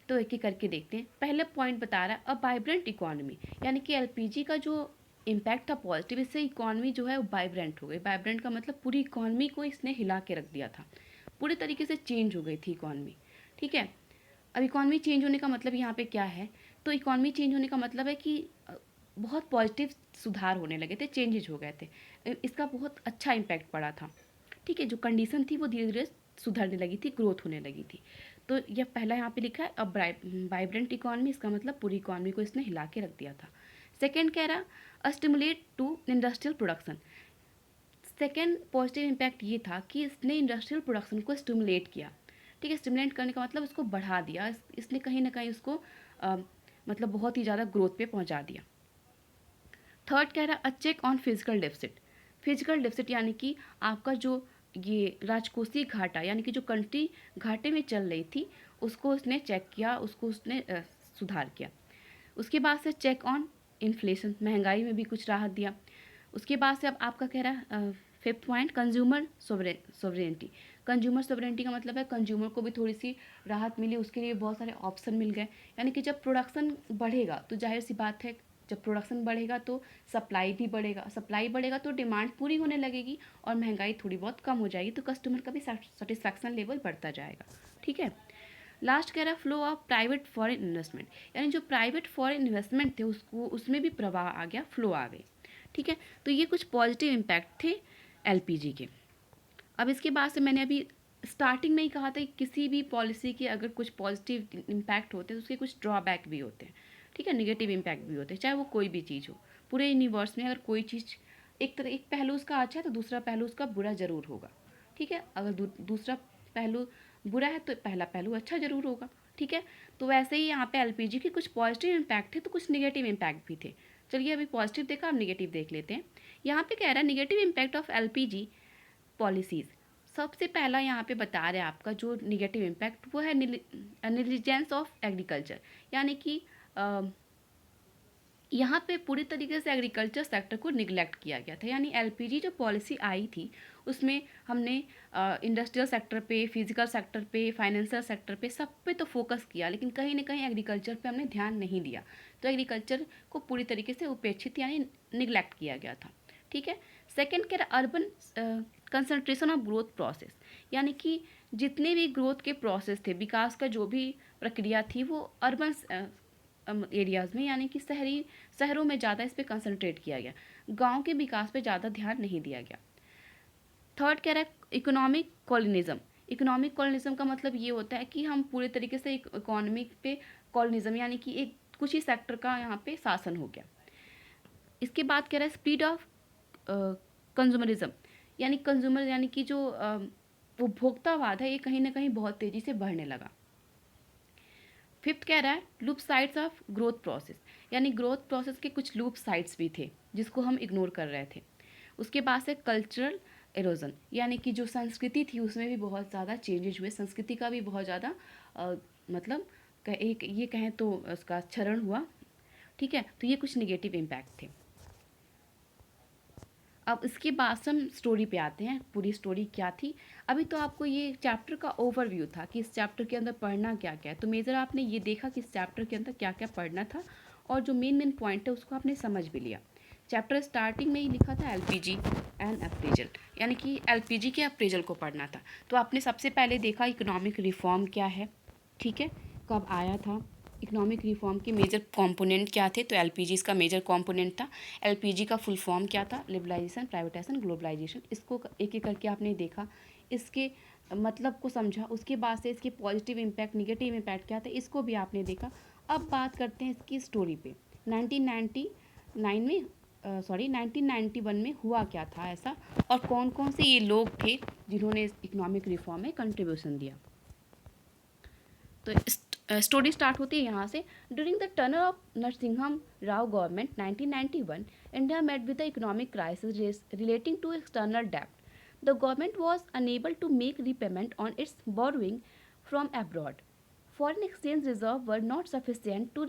तो एक एक करके देखते हैं। पहले पॉइंट बता रहा है अ वाइब्रेंट इकोनॉमी, यानी कि LPG का जो इम्पैक्ट था पॉजिटिव, इससे इकोनॉमी जो है वो वाइब्रेंट हो गई। वाइब्रेंट का मतलब पूरी इकोनॉमी को इसने हिला के रख दिया था, पूरी तरीके से चेंज हो गई थी इकोनॉमी, ठीक है। अब इकोनॉमी चेंज होने का मतलब यहाँ पे क्या है, तो इकोनॉमी चेंज होने का मतलब है कि बहुत पॉजिटिव सुधार होने लगे थे, चेंजेज हो गए थे, इसका बहुत अच्छा इम्पैक्ट पड़ा था, ठीक है। जो कंडीशन थी वो धीरे धीरे सुधरने लगी थी, ग्रोथ होने लगी थी। तो यह पहला यहाँ पे लिखा है अब वाइब्रेंट इकोनॉमी, इसका मतलब पूरी इकोनॉमी को इसने हिला के रख दिया था। सेकेंड कह रहा stimulate to industrial production. Second positive impact ये था कि इसने इंडस्ट्रियल प्रोडक्शन को स्टिमुलेट किया, ठीक है। स्टिमुलेट करने का मतलब उसको बढ़ा दिया, इसने कहीं ना कहीं उसको मतलब बहुत ही ज़्यादा ग्रोथ पे पहुंचा दिया। थर्ड कह रहा है a check on physical deficit. Physical deficit यानी कि आपका जो ये राजकोषीय घाटा यानी कि जो कंट्री घाटे में चल रही थी उसको उसने चेक किया, उसको उसने सुधार किया। उसके बाद से चेक ऑन इन्फ्लेशन, महंगाई में भी कुछ राहत दिया। उसके बाद से अब आपका कह रहा है fifth point consumer sovereignty. Consumer sovereignty का मतलब है कंज्यूमर को भी थोड़ी सी राहत मिली, उसके लिए बहुत सारे ऑप्शन मिल गए। यानी कि जब प्रोडक्शन बढ़ेगा तो जाहिर सी बात है, जब प्रोडक्शन बढ़ेगा तो सप्लाई भी बढ़ेगा, सप्लाई बढ़ेगा तो डिमांड पूरी होने लगेगी और महंगाई थोड़ी बहुत कम हो जाएगी, तो कस्टमर का भी सेटिस्फैक्शन लेवल बढ़ता जाएगा। ठीक है। लास्ट कह रहा है flow of private foreign investment, यानी जो प्राइवेट फॉरेन इन्वेस्टमेंट थे उसको उसमें भी प्रवाह आ गया, फ्लो आ गई। ठीक है। तो ये कुछ पॉजिटिव इम्पैक्ट थे एलपीजी के। अब इसके बाद से मैंने अभी स्टार्टिंग में ही कहा था कि किसी भी पॉलिसी के अगर कुछ पॉजिटिव इम्पैक्ट होते हैं तो उसके कुछ ड्रॉबैक भी होते हैं। ठीक है, निगेटिव इम्पैक्ट भी होते हैं, चाहे वो कोई भी चीज़ हो। पूरे यूनिवर्स में अगर कोई चीज़ एक पहलू उसका अच्छा है तो दूसरा पहलू उसका बुरा ज़रूर होगा। ठीक है, अगर दूसरा पहलू बुरा है तो पहला पहलू अच्छा ज़रूर होगा। ठीक है, तो वैसे ही यहाँ पे एलपीजी के कुछ पॉजिटिव इम्पैक्ट थे तो कुछ निगेटिव इम्पैक्ट भी थे। चलिए अभी पॉजिटिव देखा, अब निगेटिव देख लेते हैं। यहाँ पे कह रहा है negative impact of LPG policies. सबसे पहला यहाँ पे बता रहे हैं आपका जो निगेटिव इम्पैक्ट वो है नेग्लिजेंस ऑफ एग्रीकल्चर, यानी कि यहाँ पे पूरी तरीके से एग्रीकल्चर सेक्टर को निगलेक्ट किया गया था। यानी एलपीजी जो पॉलिसी आई थी उसमें हमने इंडस्ट्रियल सेक्टर पे, फिजिकल सेक्टर पे, फाइनेंशियल सेक्टर पे, सब पे तो फोकस किया, लेकिन कहीं ना कहीं एग्रीकल्चर पे हमने ध्यान नहीं दिया। तो एग्रीकल्चर को पूरी तरीके से उपेक्षित यानी निगलेक्ट किया गया था। ठीक है। सेकेंड कह रहा urban concentration of growth process, यानी कि जितने भी ग्रोथ के प्रोसेस थे, विकास का जो भी प्रक्रिया थी वो अर्बन एरियाज़ में यानी कि शहरों में ज़्यादा इस पर कंसंट्रेट किया गया, गांव के विकास पे ज़्यादा ध्यान नहीं दिया गया। थर्ड कह रहा है इकोनॉमिक कॉलोनिज्म। इकोनॉमिक कॉलोनिज्म का मतलब ये होता है कि हम पूरे तरीके से इकोनॉमिक पे कॉलोनिज्म यानी कि एक कुछ ही सेक्टर का यहाँ पे शासन हो गया। इसके बाद कह रहा है स्पीड ऑफ कंज्यूमरिज्म, यानी कंज्यूमर यानी कि जो उपभोक्तावाद है ये कहीं ना कहीं बहुत तेज़ी से बढ़ने लगा। फिफ्थ कह रहा है loop sides of growth process, यानी ग्रोथ प्रोसेस के कुछ लूप साइड्स भी थे जिसको हम इग्नोर कर रहे थे। उसके बाद से कल्चरल एरोजन, यानी कि जो संस्कृति थी उसमें भी बहुत ज़्यादा चेंजेज हुए, संस्कृति का भी बहुत ज़्यादा मतलब एक ये कहें तो उसका क्षरण हुआ। ठीक है, तो ये कुछ निगेटिव इम्पैक्ट थे। अब इसके बाद से हम स्टोरी पे आते हैं, पूरी स्टोरी क्या थी। अभी तो आपको ये चैप्टर का ओवरव्यू था कि इस चैप्टर के अंदर पढ़ना क्या क्या है, तो मेजर आपने ये देखा कि इस चैप्टर के अंदर क्या क्या पढ़ना था और जो मेन पॉइंट है उसको आपने समझ भी लिया। चैप्टर स्टार्टिंग में ही लिखा था एलपीजी एंड अप्रेजल, यानी कि एलपीजी के अप्रेजल को पढ़ना था। तो आपने सबसे पहले देखा इकोनॉमिक रिफॉर्म क्या है, ठीक है, कब आया था, इकोनॉमिक रिफॉर्म के मेजर कंपोनेंट क्या थे, तो एलपीजी इसका मेजर कंपोनेंट था। एलपीजी का फुल फॉर्म क्या था, लिबरलाइजेशन, प्राइवेटाइजेशन, ग्लोबलाइजेशन। इसको एक एक करके आपने देखा, इसके मतलब को समझा। उसके बाद से इसके पॉजिटिव इम्पैक्ट, निगेटिव इम्पैक्ट क्या था, इसको भी आपने देखा। अब बात करते हैं इसकी स्टोरी पे। 1999 में 1991 में हुआ क्या था ऐसा, और कौन कौन से ये लोग थे जिन्होंने इकोनॉमिक रिफॉर्म में कंट्रीब्यूशन दिया। तो स्टोरी स्टार्ट होती है यहाँ से। During the Turner of Narasimham Rao government 1991, India met with the economic crisis relating to external debt. The government was unable to make repayment on its borrowing from abroad. Foreign exchange reserves were not sufficient to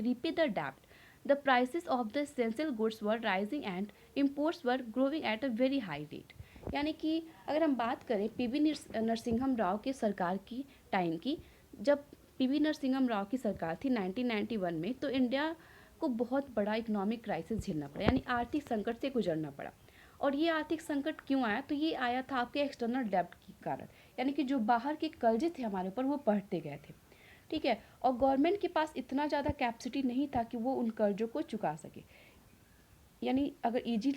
repay the debt. The prices of the essential goods were rising and imports were growing at a very high rate. यानी कि अगर हम बात करें पीवी नरसिंहम राव के सरकार की टाइम की, जब पीवी नरसिंहम राव की सरकार थी 1991 में, तो इंडिया को बहुत बड़ा इकोनॉमिक क्राइसिस झेलना पड़ा, यानी आर्थिक संकट से गुजरना पड़ा। और ये आर्थिक संकट क्यों आया, तो ये आया था आपके एक्सटर्नल डेब्ट के कारण, यानी कि जो बाहर के कर्जे थे हमारे ऊपर वो बढ़ते गए थे। ठीक है, और गवर्नमेंट के पास इतना ज़्यादा कैपेसिटी नहीं था कि वो उन कर्जों को चुका सके। यानी अगर इजी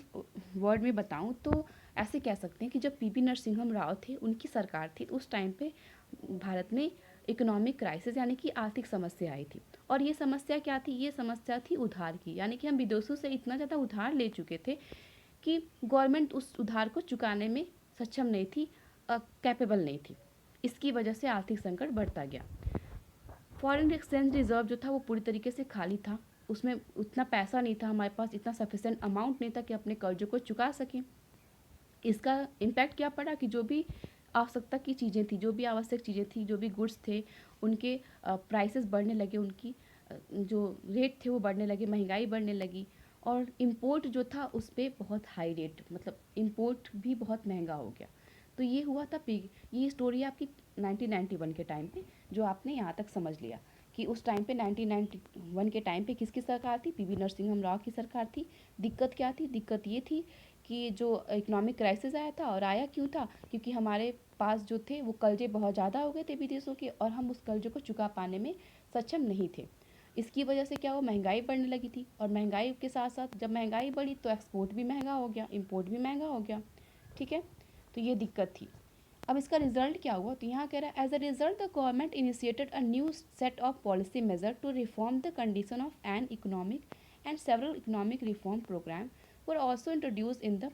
वर्ड में बताऊं तो ऐसे कह सकते हैं कि जब पीवी नरसिंहम राव थे, उनकी सरकार थी, उस टाइम पे भारत में इकोनॉमिक क्राइसिस यानी कि आर्थिक समस्या आई थी। और ये समस्या क्या थी, ये समस्या थी उधार की, यानी कि हम विदेशों से इतना ज़्यादा उधार ले चुके थे कि गवर्नमेंट उस उधार को चुकाने में सक्षम नहीं थी, कैपेबल नहीं थी। इसकी वजह से आर्थिक संकट बढ़ता गया। फॉरेन एक्सचेंज रिजर्व जो था वो पूरी तरीके से खाली था, उसमें उतना पैसा नहीं था हमारे पास, इतना सफिशेंट अमाउंट नहीं था कि अपने कर्जों को चुका सकें। इसका इम्पैक्ट क्या पड़ा कि जो भी आवश्यकता की चीज़ें थी, जो भी आवश्यक चीज़ें थी, जो भी गुड्स थे, उनके प्राइसेस बढ़ने लगे, उनकी जो रेट थे वो बढ़ने लगे, महंगाई बढ़ने लगी, और इम्पोर्ट जो था उस पर बहुत हाई रेट, मतलब इम्पोर्ट भी बहुत महंगा हो गया। तो ये हुआ था ये स्टोरी आपकी 1991 के टाइम पे, जो आपने यहाँ तक समझ लिया कि उस टाइम पे 1991 के टाइम पे किसकी सरकार थी? पीवी नरसिंहम राव की सरकार थी। दिक्कत क्या थी? दिक्कत ये थी कि जो इकोनॉमिक क्राइसिस आया था, और आया क्यों था? क्योंकि हमारे पास जो थे वो कर्जे बहुत ज़्यादा हो गए थे विदेशों के, और हम उस कर्जे को चुका पाने में सक्षम नहीं थे। इसकी वजह से क्या हुआ? महंगाई बढ़ने लगी थी, और महंगाई के साथ साथ जब महंगाई बढ़ी तो एक्सपोर्ट भी महंगा हो गया, इम्पोर्ट भी महंगा हो गया। ठीक है, तो ये दिक्कत थी। अब इसका रिजल्ट क्या हुआ? तो यहाँ कह रहा है, as a result the government initiated a new set of policy measure to reform the condition of an economic, and several economic reform program were also introduce in the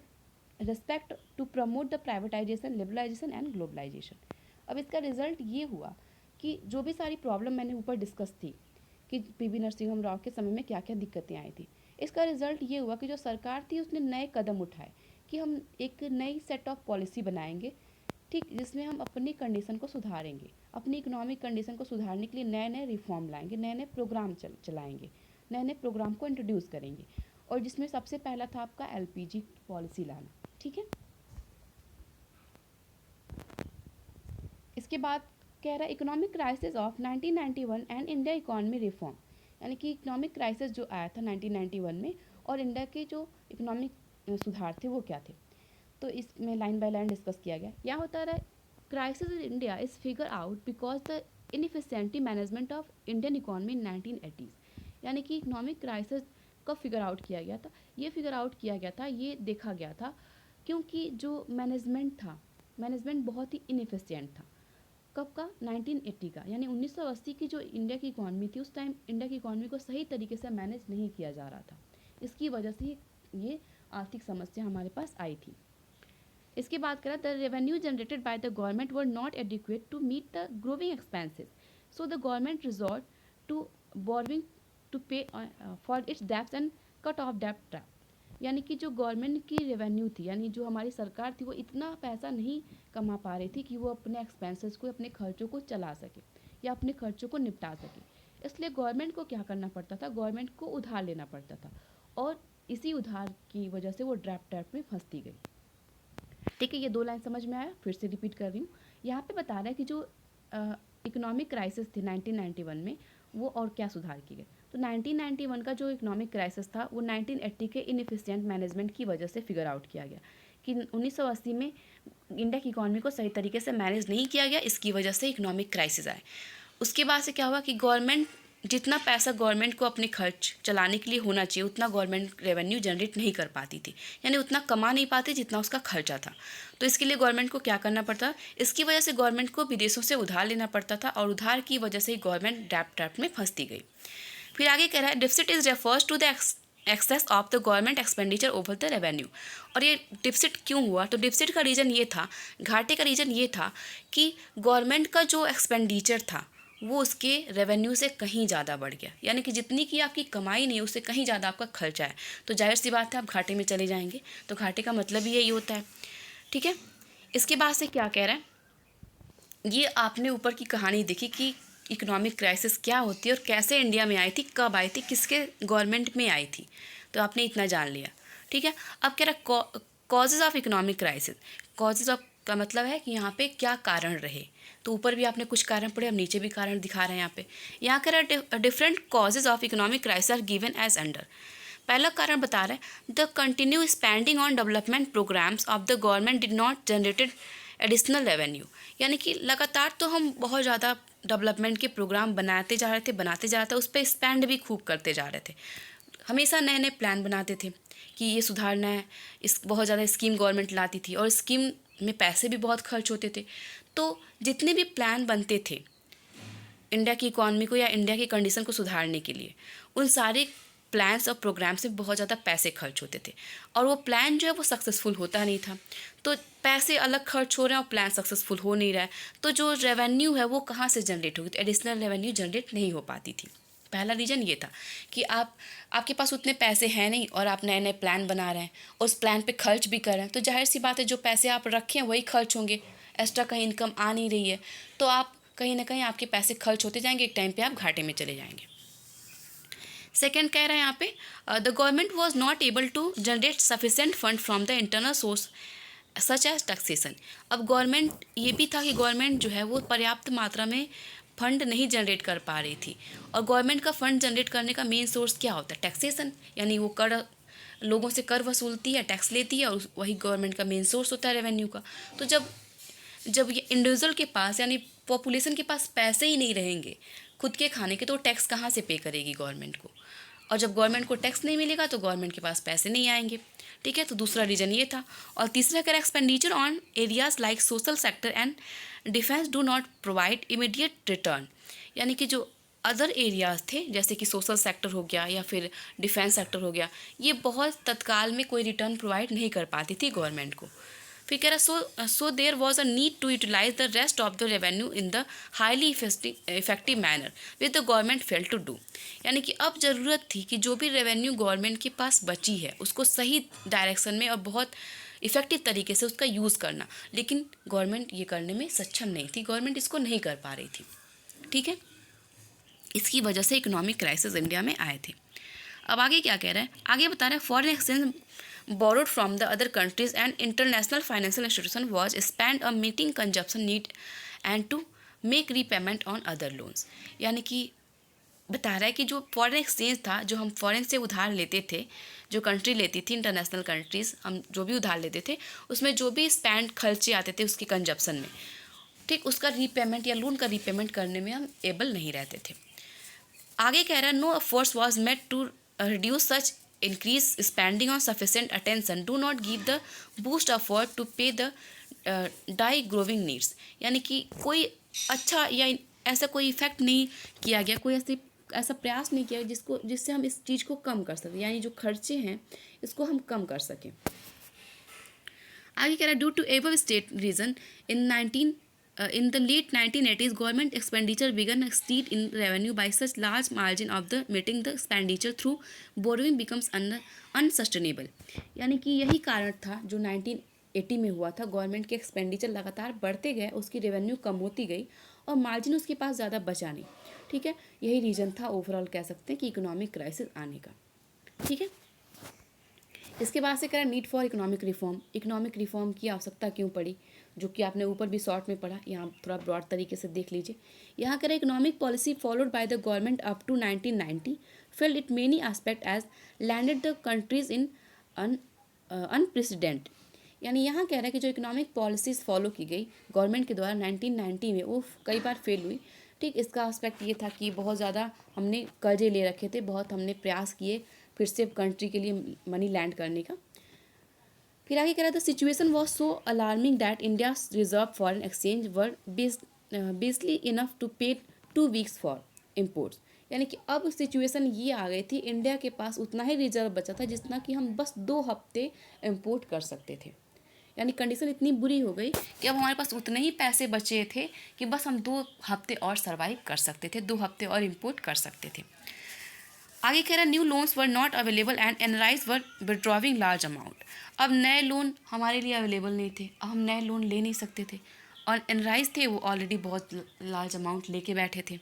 respect to promote the privatisation, liberalisation and globalisation. अब इसका रिजल्ट ये हुआ कि जो भी सारी प्रॉब्लम मैंने ऊपर डिस्कस थी कि पीवी नरसिंहम राव के समय में क्या क्या दिक्कतें आई थी, इसका रिजल्ट ये हुआ कि जो सरकार थी उसने नए कदम उठाए कि हम एक नई सेट ऑफ पॉलिसी बनाएंगे, ठीक, जिसमें हम अपनी कंडीशन को सुधारेंगे, अपनी इकोनॉमिक कंडीशन को सुधारने के लिए नए नए रिफॉर्म लाएंगे, नए नए प्रोग्राम चलाएंगे, नए नए प्रोग्राम को इंट्रोड्यूस करेंगे, और जिसमें सबसे पहला था आपका एलपीजी पॉलिसी लाना। ठीक है, इसके बाद कह रहा है economic crisis of 1991 and India economy reform, यानी कि इकोनॉमिक क्राइसिस जो आया था 1991 में, और इंडिया के जो इकोनॉमिक सुधार थे वो क्या थे, तो इसमें लाइन बाय लाइन डिस्कस किया गया। यहाँ होता रहा crisis in India is figure out because the inefficient management of Indian economy in 1980s, यानी कि इकोनॉमिक क्राइसिस का फिगर आउट किया गया था। ये फिगर आउट किया गया था, ये देखा गया था क्योंकि जो मैनेजमेंट था, मैनेजमेंट बहुत ही इनफिशिएंट था। कब का? 1980 का, यानी 1980 की जो इंडिया की इकॉनमी थी, उस टाइम इंडिया की इकॉनमी को सही तरीके से मैनेज नहीं किया जा रहा था। इसकी वजह से ये आर्थिक समस्या हमारे पास आई थी। इसके बाद करा, the revenue generated by the government were not adequate to meet the growing expenses, so the government resort to borrowing to pay for its debts and cut off डेब्ट ट्रैप, यानी कि जो गवर्नमेंट की रेवेन्यू थी, यानी जो हमारी सरकार थी, वो इतना पैसा नहीं कमा पा रही थी कि वो अपने एक्सपेंसेस को, अपने खर्चों को चला सके या अपने खर्चों को निपटा सके। इसलिए गवर्नमेंट को क्या करना पड़ता था? गवर्नमेंट को उधार लेना पड़ता था, और इसी उधार की वजह से वो डेब्ट ट्रैप में फंसती गई। ठीक है, ये दो लाइन समझ में आया? फिर से रिपीट कर रही हूँ। यहाँ पे बता रहा है कि जो इकोनॉमिक क्राइसिस थी 1991 में, वो और क्या सुधार किए गए। तो 1991 का जो इकोनॉमिक क्राइसिस था वो 1980 के इनएफिशिएंट मैनेजमेंट की वजह से फिगर आउट किया गया कि 1980 में इंडिया की इकोनॉमी को सही तरीके से मैनेज नहीं किया गया, इसकी वजह से इकोनॉमिक क्राइसिस आए। उसके बाद से क्या हुआ कि गवर्नमेंट, जितना पैसा गवर्नमेंट को अपने खर्च चलाने के लिए होना चाहिए उतना गवर्नमेंट रेवेन्यू जनरेट नहीं कर पाती थी, यानी उतना कमा नहीं पाती जितना उसका खर्चा था। तो इसके लिए गवर्नमेंट को क्या करना पड़ता? इसकी वजह से गवर्नमेंट को विदेशों से उधार लेना पड़ता था, और उधार की वजह से ही गवर्नमेंट डेब्ट ट्रैप में फंसती गई। फिर आगे कह रहा है, deficit is refers to the excess of the government expenditure over the revenue. और ये डिफिसिट क्यों हुआ? तो डिफिसिट का रीज़न ये था, घाटे का रीज़न ये था कि गवर्नमेंट का जो एक्सपेंडिचर था वो उसके रेवेन्यू से कहीं ज़्यादा बढ़ गया, यानी कि जितनी की आपकी कमाई नहीं, उससे कहीं ज़्यादा आपका खर्चा है। तो जाहिर सी बात है आप घाटे में चले जाएंगे। तो घाटे का मतलब ही यही होता है। ठीक है, इसके बाद से क्या कह रहा है, ये आपने ऊपर की कहानी देखी कि इकोनॉमिक क्राइसिस क्या होती है और कैसे इंडिया में आई थी, कब आई थी, किसके गवर्नमेंट में आई थी, तो आपने इतना जान लिया। ठीक है, अब कह रहा causes of economic crisis. Causes of का मतलब है कि यहाँ पे क्या कारण रहे। तो ऊपर भी आपने कुछ कारण पढ़े, हम नीचे भी कारण दिखा रहे हैं यहाँ पे। यहाँ कह रहा है different causes of economic crisis are given as under. पहला कारण बता रहा है, the continue spending on development programs of the government did not generated additional revenue, यानी कि लगातार तो हम बहुत ज़्यादा डेवलपमेंट के प्रोग्राम बनाते जा रहे थे, उस पर स्पेंड भी खूब करते जा रहे थे। हमेशा नए नए प्लान बनाते थे कि ये सुधारना है, इस बहुत ज़्यादा स्कीम गवर्नमेंट लाती थी, और स्कीम में पैसे भी बहुत खर्च होते थे। तो जितने भी प्लान बनते थे इंडिया की इकॉनमी को या इंडिया की कंडीशन को सुधारने के लिए, उन सारे प्लान्स और प्रोग्राम्स में बहुत ज़्यादा पैसे खर्च होते थे, और वो प्लान जो है वो सक्सेसफुल होता नहीं था। तो पैसे अलग खर्च हो रहे हैं और प्लान सक्सेसफुल हो नहीं रहा है, तो जो रेवेन्यू है वो कहाँ से जनरेट होगी? तो एडिशनल रेवेन्यू जनरेट नहीं हो पाती थी। पहला रीज़न ये था कि आपके पास उतने पैसे हैं नहीं और आप नए नए प्लान बना रहे हैं, उस प्लान पे खर्च भी कर रहे हैं, तो जाहिर सी बात है जो पैसे आप रखे हैं वही खर्च होंगे, एक्स्ट्रा कहीं इनकम आ नहीं रही है, तो आप कहीं ना कहीं आपके पैसे खर्च होते जाएंगे, एक टाइम पे आप घाटे में चले जाएंगे। सेकेंड कह रहा है यहाँ पे the government was not able to generate sufficient fund from the internal source such as taxation. अब गवर्नमेंट ये भी था कि गवर्नमेंट जो है वो पर्याप्त मात्रा में फंड नहीं जनरेट कर पा रही थी, और गवर्नमेंट का फंड जनरेट करने का मेन सोर्स क्या होता है, टैक्सेशन, यानी वो कर लोगों से कर वसूलती है, टैक्स लेती है, और वही गवर्नमेंट का मेन सोर्स होता है रेवेन्यू का। तो जब ये इंडिविजुअल के पास यानी पॉपुलेशन के पास पैसे ही नहीं रहेंगे खुद के खाने के, तो टैक्स कहाँ से पे करेगी गवर्नमेंट को, और जब गवर्नमेंट को टैक्स नहीं मिलेगा तो गवर्नमेंट के पास पैसे नहीं आएंगे। ठीक है, तो दूसरा रीजन ये था। और तीसरा कह रहा है expenditure on areas like social sector and defence do not provide immediate return, यानी कि जो अदर एरियाज थे जैसे कि सोशल सेक्टर हो गया या फिर डिफेंस सेक्टर हो गया, ये बहुत तत्काल में कोई रिटर्न प्रोवाइड नहीं कर पाती थी गवर्नमेंट को। फिर कह रहा so there was a need to utilise the rest of the revenue in the highly effective manner with the government fail to do, यानी कि अब ज़रूरत थी कि जो भी रेवेन्यू गवर्नमेंट के पास बची है उसको सही डायरेक्शन में और बहुत इफेक्टिव तरीके से उसका यूज़ करना, लेकिन गवर्नमेंट ये करने में सक्षम नहीं थी, गवर्नमेंट इसको नहीं कर पा रही थी। ठीक है, इसकी वजह से इकोनॉमिक क्राइसिस इंडिया में आए थे। अब आगे क्या कह रहा है, आगे बता रहा है foreign exchange borrowed from the other countries and international financial institution was spent on meeting consumption need and to make repayment on other loans, यानी कि बता रहा है कि जो फॉरेन एक्सचेंज था, जो हम फॉरेन से उधार लेते थे, जो कंट्री लेती थी, इंटरनेशनल कंट्रीज़, हम जो भी उधार लेते थे उसमें जो भी स्पेंड खर्चे आते थे उसके कंजप्शन में, ठीक, उसका रीपेमेंट या लोन का रीपेमेंट करने में हम एबल नहीं रहते थे। आगे कह रहा है no efforts was made to reduce such increase spending on sufficient attention do not give the boost effort to pay the die growing needs, यानी कि कोई अच्छा या ऐसा कोई इफेक्ट नहीं किया गया, कोई ऐसा प्रयास नहीं किया जिससे हम इस चीज़ को कम कर सकें, यानी जो खर्चे हैं इसको हम कम कर सकें। आगे कह रहा है due to above state reason in the late 1980s, government expenditure began exceed in revenue by such large margin of the meeting the expenditure through borrowing becomes unsustainable, यानी कि यही कारण था जो 1980 में हुआ था, गवर्नमेंट के एक्सपेंडिचर लगातार बढ़ते गए, उसकी रेवेन्यू कम होती गई और मार्जिन उसके पास ज़्यादा बचा नहीं। ठीक है, यही रीज़न था ओवरऑल कह सकते हैं कि इकोनॉमिक क्राइसिस आने का। ठीक है, इसके बाद से कह रहा need for economic reform, economic reform की आवश्यकता क्यों पड़ी, जो कि आपने ऊपर भी शॉर्ट में पढ़ा, यहाँ थोड़ा ब्रॉड तरीके से देख लीजिए। यहाँ कह रहे economic policy followed by the government up to 1990 failed it many aspect as landed the countries in unprecedented, यानी यहाँ कह रहा है कि जो इकोनॉमिक पॉलिसीज़ फॉलो की गई गवर्नमेंट के द्वारा 1990 में वो कई बार फेल हुई। ठीक, इसका एस्पेक्ट ये था कि बहुत ज़्यादा हमने कर्जे ले रखे थे, बहुत हमने प्रयास किए फिर से कंट्री के लिए मनी लैंड करने का। फिर आगे कह रहा था situation was so alarming that India reserve foreign exchange were barely enough to pay 2 weeks for imports, यानी कि अब सिचुएशन ये आ गई थी, इंडिया के पास उतना ही रिजर्व बचा था जितना कि हम बस 2 हफ्ते इम्पोर्ट कर सकते थे, यानी कंडीशन इतनी बुरी हो गई कि अब हमारे पास उतने ही पैसे बचे थे कि बस हम 2 हफ्ते और सर्वाइव कर सकते थे, 2 हफ्ते और इम्पोर्ट कर सकते थे। आगे कह रहा new loans were not available and NRIs were withdrawing large amount, अब नए लोन हमारे लिए अवेलेबल नहीं थे, अब हम नए लोन ले नहीं सकते थे, और एनराइज थे वो ऑलरेडी बहुत लार्ज अमाउंट लेके बैठे थे।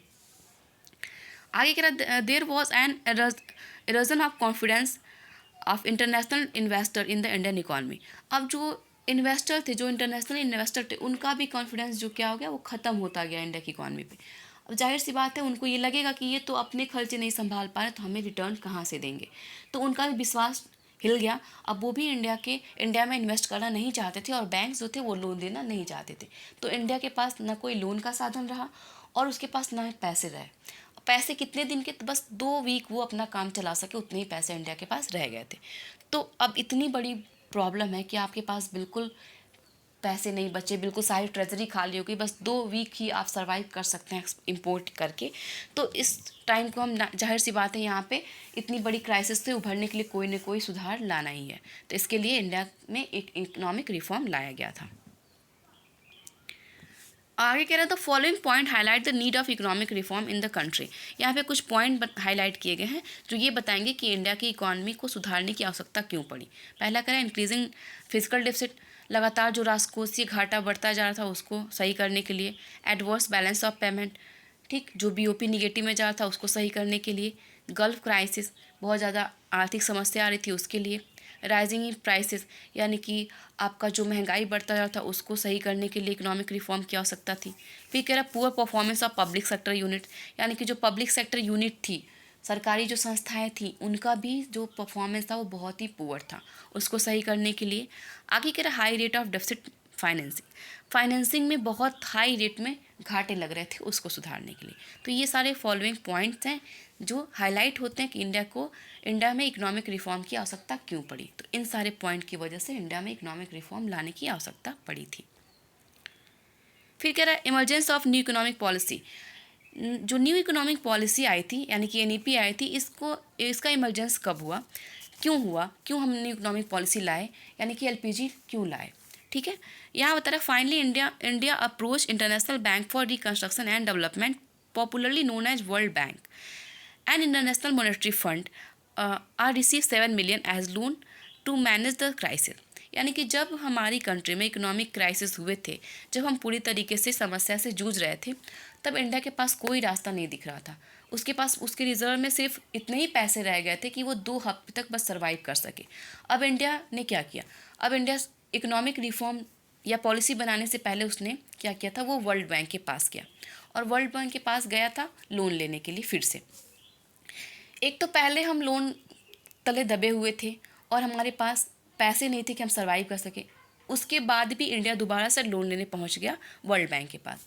आगे कह रहा there was an erosion of confidence of international investor in the Indian economy, अब जो इन्वेस्टर थे, जो इंटरनेशनल इन्वेस्टर थे, उनका भी कॉन्फिडेंस जो क्या हो गया वो ख़त्म होता गया इंडिया की इकॉनमी पे। अब जाहिर सी बात है उनको ये लगेगा कि ये तो अपने खर्चे नहीं संभाल पा रहे, तो हमें रिटर्न कहाँ से देंगे, तो उनका भी विश्वास हिल गया। अब वो भी इंडिया में इन्वेस्ट करना नहीं चाहते थे, और बैंक जो थे वो लोन देना नहीं चाहते थे, तो इंडिया के पास ना कोई लोन का साधन रहा और उसके पास ना पैसे रहे। पैसे कितने दिन के, तो बस 2 वीक वो अपना काम चला सके, उतने ही पैसे इंडिया के पास रह गए थे। तो अब इतनी बड़ी प्रॉब्लम है कि आपके पास बिल्कुल पैसे नहीं बचे, बिल्कुल सारी ट्रेजरी खाली हो गई, बस 2 वीक ही आप सर्वाइव कर सकते हैं इंपोर्ट करके। तो इस टाइम को हम जाहिर सी बात है यहाँ पे इतनी बड़ी क्राइसिस से उभरने के लिए कोई न कोई सुधार लाना ही है, तो इसके लिए इंडिया में एक इकोनॉमिक रिफॉर्म लाया गया था। आगे कह रहा है the following point highlight the need of economic reform in the country. यहाँ पे कुछ पॉइंट हाईलाइट किए गए हैं जो ये बताएंगे कि इंडिया की इकॉनमी को सुधारने की आवश्यकता क्यों पड़ी। पहला कह रहा है इंक्रीजिंग फिजिकल डेफिसिट, लगातार जो राजकोषीय घाटा बढ़ता जा रहा था उसको सही करने के लिए। एडवर्स बैलेंस ऑफ पेमेंट, ठीक, जो बीओपी निगेटिव में जा रहा था उसको सही करने के लिए। गल्फ क्राइसिस, बहुत ज़्यादा आर्थिक समस्या आ रही थी उसके लिए। राइजिंग इन प्राइसेस, यानी कि आपका जो महंगाई बढ़ता जा रहा था उसको सही करने के लिए इकोनॉमिक रिफॉर्म की आवश्यकता थी। फिर कह रहा है poor performance of public sector unit, यानी कि जो पब्लिक सेक्टर यूनिट थी, सरकारी जो संस्थाएं थी, उनका भी जो परफॉर्मेंस था वो बहुत ही पुअर था, उसको सही करने के लिए। आगे कह रहा है high rate of deficit financing, financing में बहुत हाई रेट में घाटे लग रहे थे, उसको सुधारने के लिए। तो ये सारे फॉलोइंग पॉइंट्स हैं जो हाईलाइट होते हैं कि इंडिया में इकोनॉमिक रिफॉर्म की आवश्यकता क्यों पड़ी। तो इन सारे पॉइंट की वजह से इंडिया में इकोनॉमिक रिफॉर्म लाने की आवश्यकता पड़ी थी। फिर कह रहा है emergence of new economic policy, जो न्यू इकोनॉमिक पॉलिसी आई थी यानी कि एनईपी आई थी, इसका इमरजेंस कब हुआ, क्यों हुआ, क्यों हम न्यू इकोनॉमिक पॉलिसी लाए, यानी कि एलपीजी क्यों लाए। ठीक है, यहाँ बता रहा है finally India approach international bank for reconstruction and development, popularly known as world bank and international monetary fund are receive 7 million as loan to manage the crisis. यानी कि जब हमारी कंट्री में इकोनॉमिक क्राइसिस हुए थे, जब हम पूरी तरीके से समस्या से जूझ रहे थे, तब इंडिया के पास कोई रास्ता नहीं दिख रहा था। उसके पास उसके रिजर्व में सिर्फ इतने ही पैसे रह गए थे कि वो 2 हफ्ते तक बस सर्वाइव कर सके। अब इंडिया ने क्या किया, अब इंडिया इकोनॉमिक रिफॉर्म या पॉलिसी बनाने से पहले उसने क्या किया था, वो वर्ल्ड बैंक के पास गया, और वर्ल्ड बैंक के पास गया था लोन लेने के लिए। फिर से एक तो पहले हम लोन तले दबे हुए थे और हमारे पास पैसे नहीं थे कि हम सर्वाइव कर सके, उसके बाद भी इंडिया दोबारा से लोन लेने पहुंच गया वर्ल्ड बैंक के पास।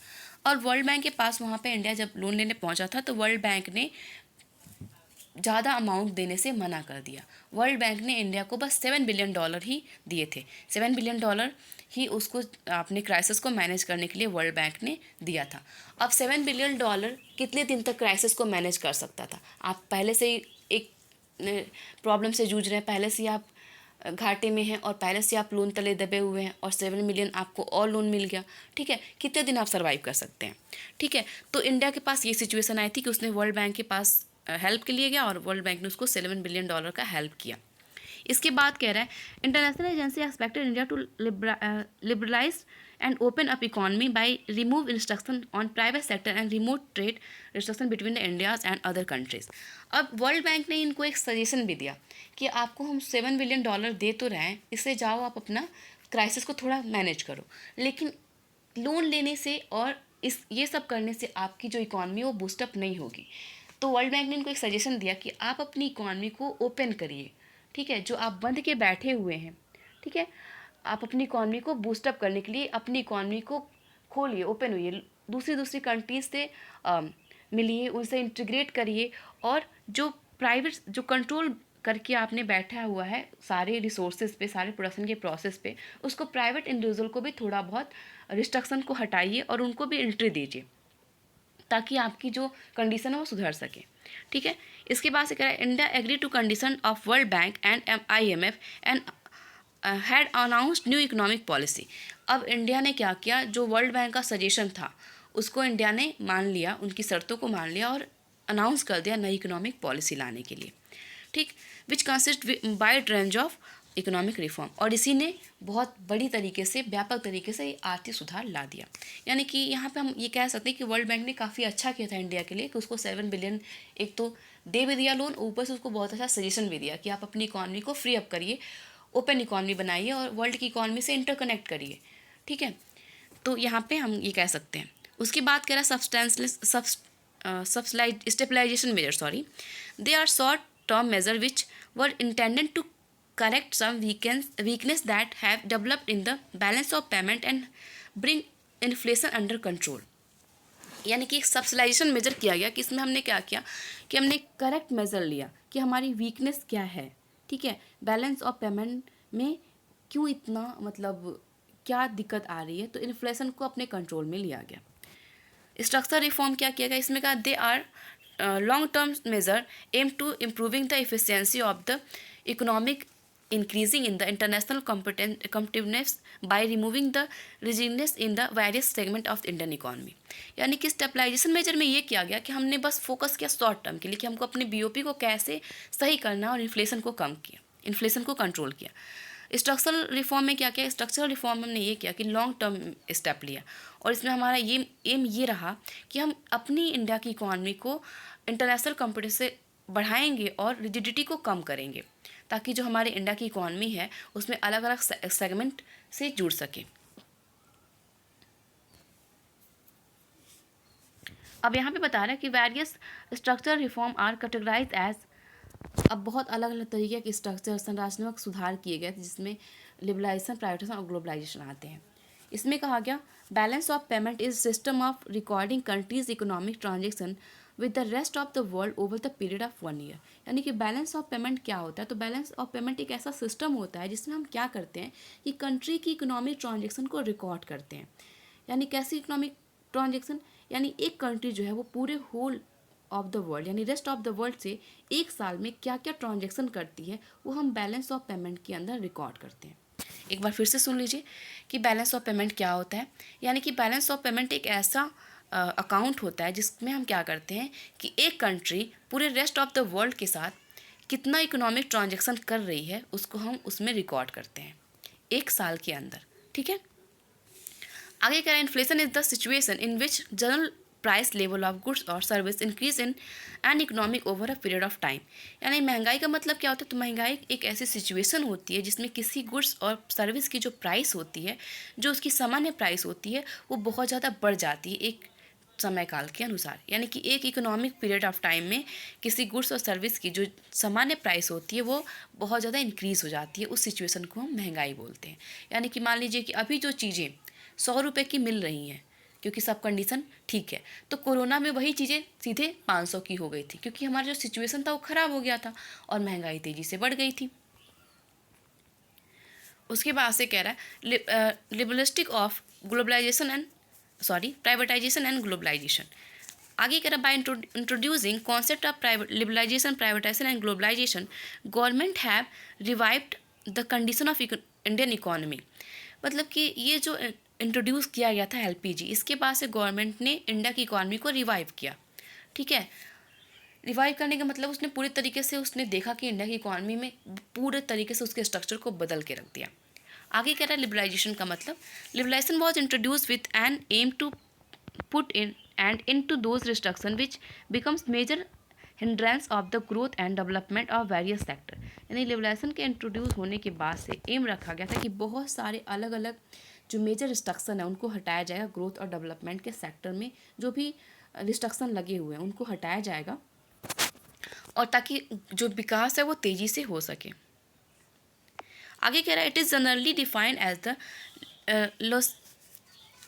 और वर्ल्ड बैंक के पास वहाँ पे इंडिया जब लोन लेने पहुंचा था तो वर्ल्ड बैंक ने ज़्यादा अमाउंट देने से मना कर दिया। वर्ल्ड बैंक ने इंडिया को बस $7 बिलियन ही दिए थे। $7 बिलियन ही उसको अपने क्राइसिस को मैनेज करने के लिए वर्ल्ड बैंक ने दिया था। अब $7 बिलियन कितने दिन तक क्राइसिस को मैनेज कर सकता था। आप पहले से ही एक प्रॉब्लम से जूझ रहे हैं, पहले से आप घाटे में हैं और पहले से आप लोन तले दबे हुए हैं, और 7 मिलियन आपको और लोन मिल गया। ठीक है, कितने दिन आप सर्वाइव कर सकते हैं। ठीक है, तो इंडिया के पास ये सिचुएशन आई थी कि उसने वर्ल्ड बैंक के पास हेल्प के लिए गया और वर्ल्ड बैंक ने उसको $7 बिलियन का हेल्प किया। इसके बाद कह रहा है international agency expected India to liberalise and open up economy by remove instruction on private sector and remote trade restriction between the India and other countries. अब वर्ल्ड बैंक ने इनको एक सजेशन भी दिया कि आपको हम $7 बिलियन दे तो रहे हैं, इससे जाओ आप अपना क्राइसिस को थोड़ा मैनेज करो, लेकिन लोन लेने से और ये सब करने से आपकी जो इकॉनमी वो बूस्टअप नहीं होगी। तो वर्ल्ड बैंक ने इनको एक सजेशन दिया कि आप अपनी इकॉनमी को ओपन करिए। ठीक है, जो आप बंद के बैठे हुए हैं, ठीक है, आप अपनी इकॉनमी को बूस्टअप करने के लिए अपनी इकॉनमी को खोलिए, ओपन होइए, दूसरी कंट्रीज से मिलिए, उनसे इंटीग्रेट करिए, और जो प्राइवेट जो कंट्रोल करके आपने बैठा हुआ है सारे रिसोर्सेज पे, सारे प्रोडक्शन के प्रोसेस पे, उसको प्राइवेट इंडिविजुअल को भी थोड़ा बहुत रिस्ट्रिक्शन को हटाइए और उनको भी एंट्री दीजिए, ताकि आपकी जो कंडीशन है वो सुधर सके। ठीक है, इसके बाद से कह रहा है India agree to condition of world bank and IMF and had announced new economic policy. अब इंडिया ने क्या किया, जो वर्ल्ड बैंक का सजेशन था उसको इंडिया ने मान लिया, उनकी शर्तों को मान लिया और अनाउंस कर दिया नई इकोनॉमिक पॉलिसी लाने के लिए। ठीक, which consist wide range of economic reform, और इसी ने बहुत बड़ी तरीके से, व्यापक तरीके से आर्थिक सुधार ला दिया। यानी कि यहाँ पे हम ये कह सकते हैं कि वर्ल्ड बैंक ने काफ़ी अच्छा किया था इंडिया के लिए कि उसको 7 बिलियन एक तो दे भी दिया लोन, ऊपर से उसको बहुत अच्छा सजेशन भी दिया कि आप अपनी इकॉनमी को फ्री अप करिए, ओपन इकॉनमी बनाइए और वर्ल्ड की इकॉनमी से इंटरकनेक्ट करिए। ठीक है, तो यहाँ पे हम ये कह सकते हैं। उसके बाद कह रहा stabilisation measure, they are short term measure which were intended to correct some weakness that have developed in the balance of payment and bring inflation under control। यानी कि एक सब्सिडाइजेशन मेजर किया गया कि इसमें हमने क्या किया कि हमने करेक्ट मेजर लिया कि हमारी वीकनेस क्या है। ठीक है, बैलेंस ऑफ पेमेंट में क्यों इतना मतलब क्या दिक्कत आ रही है, तो इन्फ्लेशन को अपने कंट्रोल में लिया गया। स्ट्रक्चर रिफॉर्म क्या किया गया, इसमें कहा they are long term measure aim to improving the efficiency of the economic increasing in the international competitiveness by removing the rigidness in the various segment of the Indian economy। यानी कि स्टेबलाइजेशन मेजर में ये किया गया कि हमने बस फोकस किया शॉर्ट टर्म के लिए कि हमको अपने बीओपी को कैसे सही करना और इन्फ्लेशन को कम किया, इन्फ्लेशन को कंट्रोल किया। स्ट्रक्चरल रिफॉर्म में क्या किया, स्ट्रक्चरल रिफॉर्म हमने ये किया कि लॉन्ग टर्म स्टेप लिया और इसमें हमारा ये एम ये रहा कि हम अपनी इंडिया की इकॉनमी को इंटरनेशनल कॉम्पिटिशन से बढ़ाएंगे और रिजिडिटी को कम करेंगे ताकि जो हमारे इंडिया की इकॉनमी है उसमें अलग अलग सेगमेंट से जुड़ सके। अब यहाँ पे बता रहा है कि various structure reform are categorise as, अब बहुत अलग अलग तरीके के स्ट्रक्चर संरचनात्मक सुधार किए गए जिसमें लिबरलाइजेशन, प्राइवेटाइजेशन और ग्लोबलाइजेशन आते हैं। इसमें कहा गया balance of payment is system of recording countries economic transaction with the rest of the world over the period of 1 year. यानी कि बैलेंस ऑफ पेमेंट क्या होता है, तो बैलेंस ऑफ पेमेंट एक ऐसा सिस्टम होता है जिसमें हम क्या करते हैं कि कंट्री की इकोनॉमिक ट्रांजेक्शन को रिकॉर्ड करते हैं। यानी कैसी इकोनॉमिक ट्रांजेक्शन, यानी एक कंट्री जो है वो पूरे होल ऑफ द वर्ल्ड यानी रेस्ट ऑफ द वर्ल्ड से एक साल में क्या क्या ट्रांजेक्शन करती है वो हम बैलेंस ऑफ पेमेंट के अंदर रिकॉर्ड करते हैं। एक बार फिर से सुन लीजिए कि बैलेंस ऑफ पेमेंट क्या होता है। यानी कि बैलेंस ऑफ पेमेंट एक ऐसा अकाउंट होता है जिसमें हम क्या करते हैं कि एक कंट्री पूरे रेस्ट ऑफ द वर्ल्ड के साथ कितना इकोनॉमिक ट्रांजेक्शन कर रही है उसको हम उसमें रिकॉर्ड करते हैं एक साल के अंदर। ठीक है, आगे कह रहा है inflation is the situation in which general price level of goods और service increase in an economic over a period of time. यानी महंगाई का मतलब क्या होता है, तो महंगाई एक ऐसी सिचुएशन होती है जिसमें किसी गुड्स और सर्विस की जो प्राइस होती है, जो उसकी सामान्य प्राइस होती है, वो बहुत ज़्यादा बढ़ जाती है एक समय काल के अनुसार। यानी कि एक इकोनॉमिक पीरियड ऑफ टाइम में किसी गुड्स और सर्विस की जो सामान्य प्राइस होती है वो बहुत ज़्यादा इंक्रीज़ हो जाती है, उस सिचुएशन को हम महंगाई बोलते हैं। यानी कि मान लीजिए कि अभी जो चीज़ें 100 रुपये की मिल रही हैं क्योंकि सब कंडीशन ठीक है, तो कोरोना में वही चीज़ें सीधे 500 की हो गई थी क्योंकि हमारा जो सिचुएशन था वो ख़राब हो गया था और महंगाई तेज़ी से बढ़ गई थी। उसके बाद से कह रहा है liberalistic of globalisation and privatisation and globalisation. आगे कह रहा है by introducing concept of liberalisation, privatisation and globalisation government have revived the condition of Indian economy. मतलब कि ये जो इंट्रोड्यूस किया गया था एलपीजी, इसके बाद से गवर्नमेंट ने इंडिया की इकॉनमी को रिवाइव किया। ठीक है, रिवाइव करने का मतलब उसने पूरे तरीके से उसने देखा कि इंडिया की इकॉनमी में पूरे तरीके से उसके स्ट्रक्चर को बदल के रख दिया। आगे कह रहा है लिबरलाइजेशन का मतलब liberalisation was introduce with an aim to put in end in to those restriction which becomes major hindrance of the growth and development of various sector. यानी लिबरलाइजेशन के इंट्रोड्यूस होने के बाद से एम रखा गया था कि बहुत सारे अलग अलग जो मेजर रिस्ट्रक्शन है उनको हटाया जाएगा, ग्रोथ और डेवलपमेंट के सेक्टर में जो भी रिस्ट्रक्शन लगे हुए हैं उनको हटाया जाएगा और ताकि जो विकास है वो तेज़ी से हो सके। आगे कह रहा है it is generally defined as the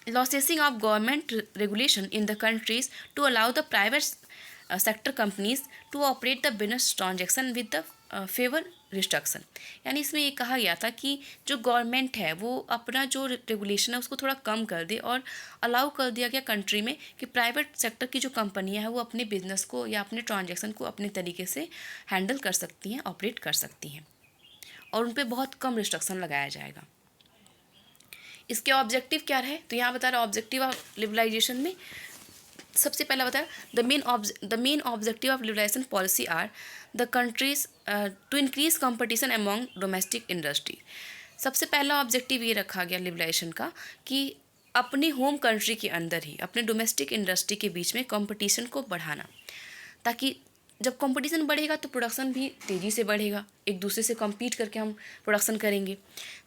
loosening of government regulation in the countries to allow the private sector companies to operate the business transaction with the fewer restriction. यानी इसमें ये कहा गया था कि जो गवर्नमेंट है वो अपना जो रेगुलेशन है उसको थोड़ा कम कर दे और अलाउ कर दिया गया कंट्री में कि प्राइवेट सेक्टर की जो कंपनियां हैं वो अपने बिजनेस को या अपने ट्रांजेक्शन को अपने तरीके से हैंडल कर सकती हैं, ऑपरेट कर सकती हैं और उन पर बहुत कम रिस्ट्रक्शन लगाया जाएगा। इसके ऑब्जेक्टिव क्या रहे, तो यहाँ बता रहा है ऑब्जेक्टिव ऑफ लिबरलाइजेशन में सबसे पहला बताया the main objective of liberalisation policy are the countries to increase competition among domestic industry. सबसे पहला ऑब्जेक्टिव ये रखा गया लिबरलाइजेशन का कि अपनी होम कंट्री के अंदर ही अपने डोमेस्टिक इंडस्ट्री के बीच में कंपटीशन को बढ़ाना, ताकि जब कंपटीशन बढ़ेगा तो प्रोडक्शन भी तेज़ी से बढ़ेगा, एक दूसरे से कम्पीट करके हम प्रोडक्शन करेंगे।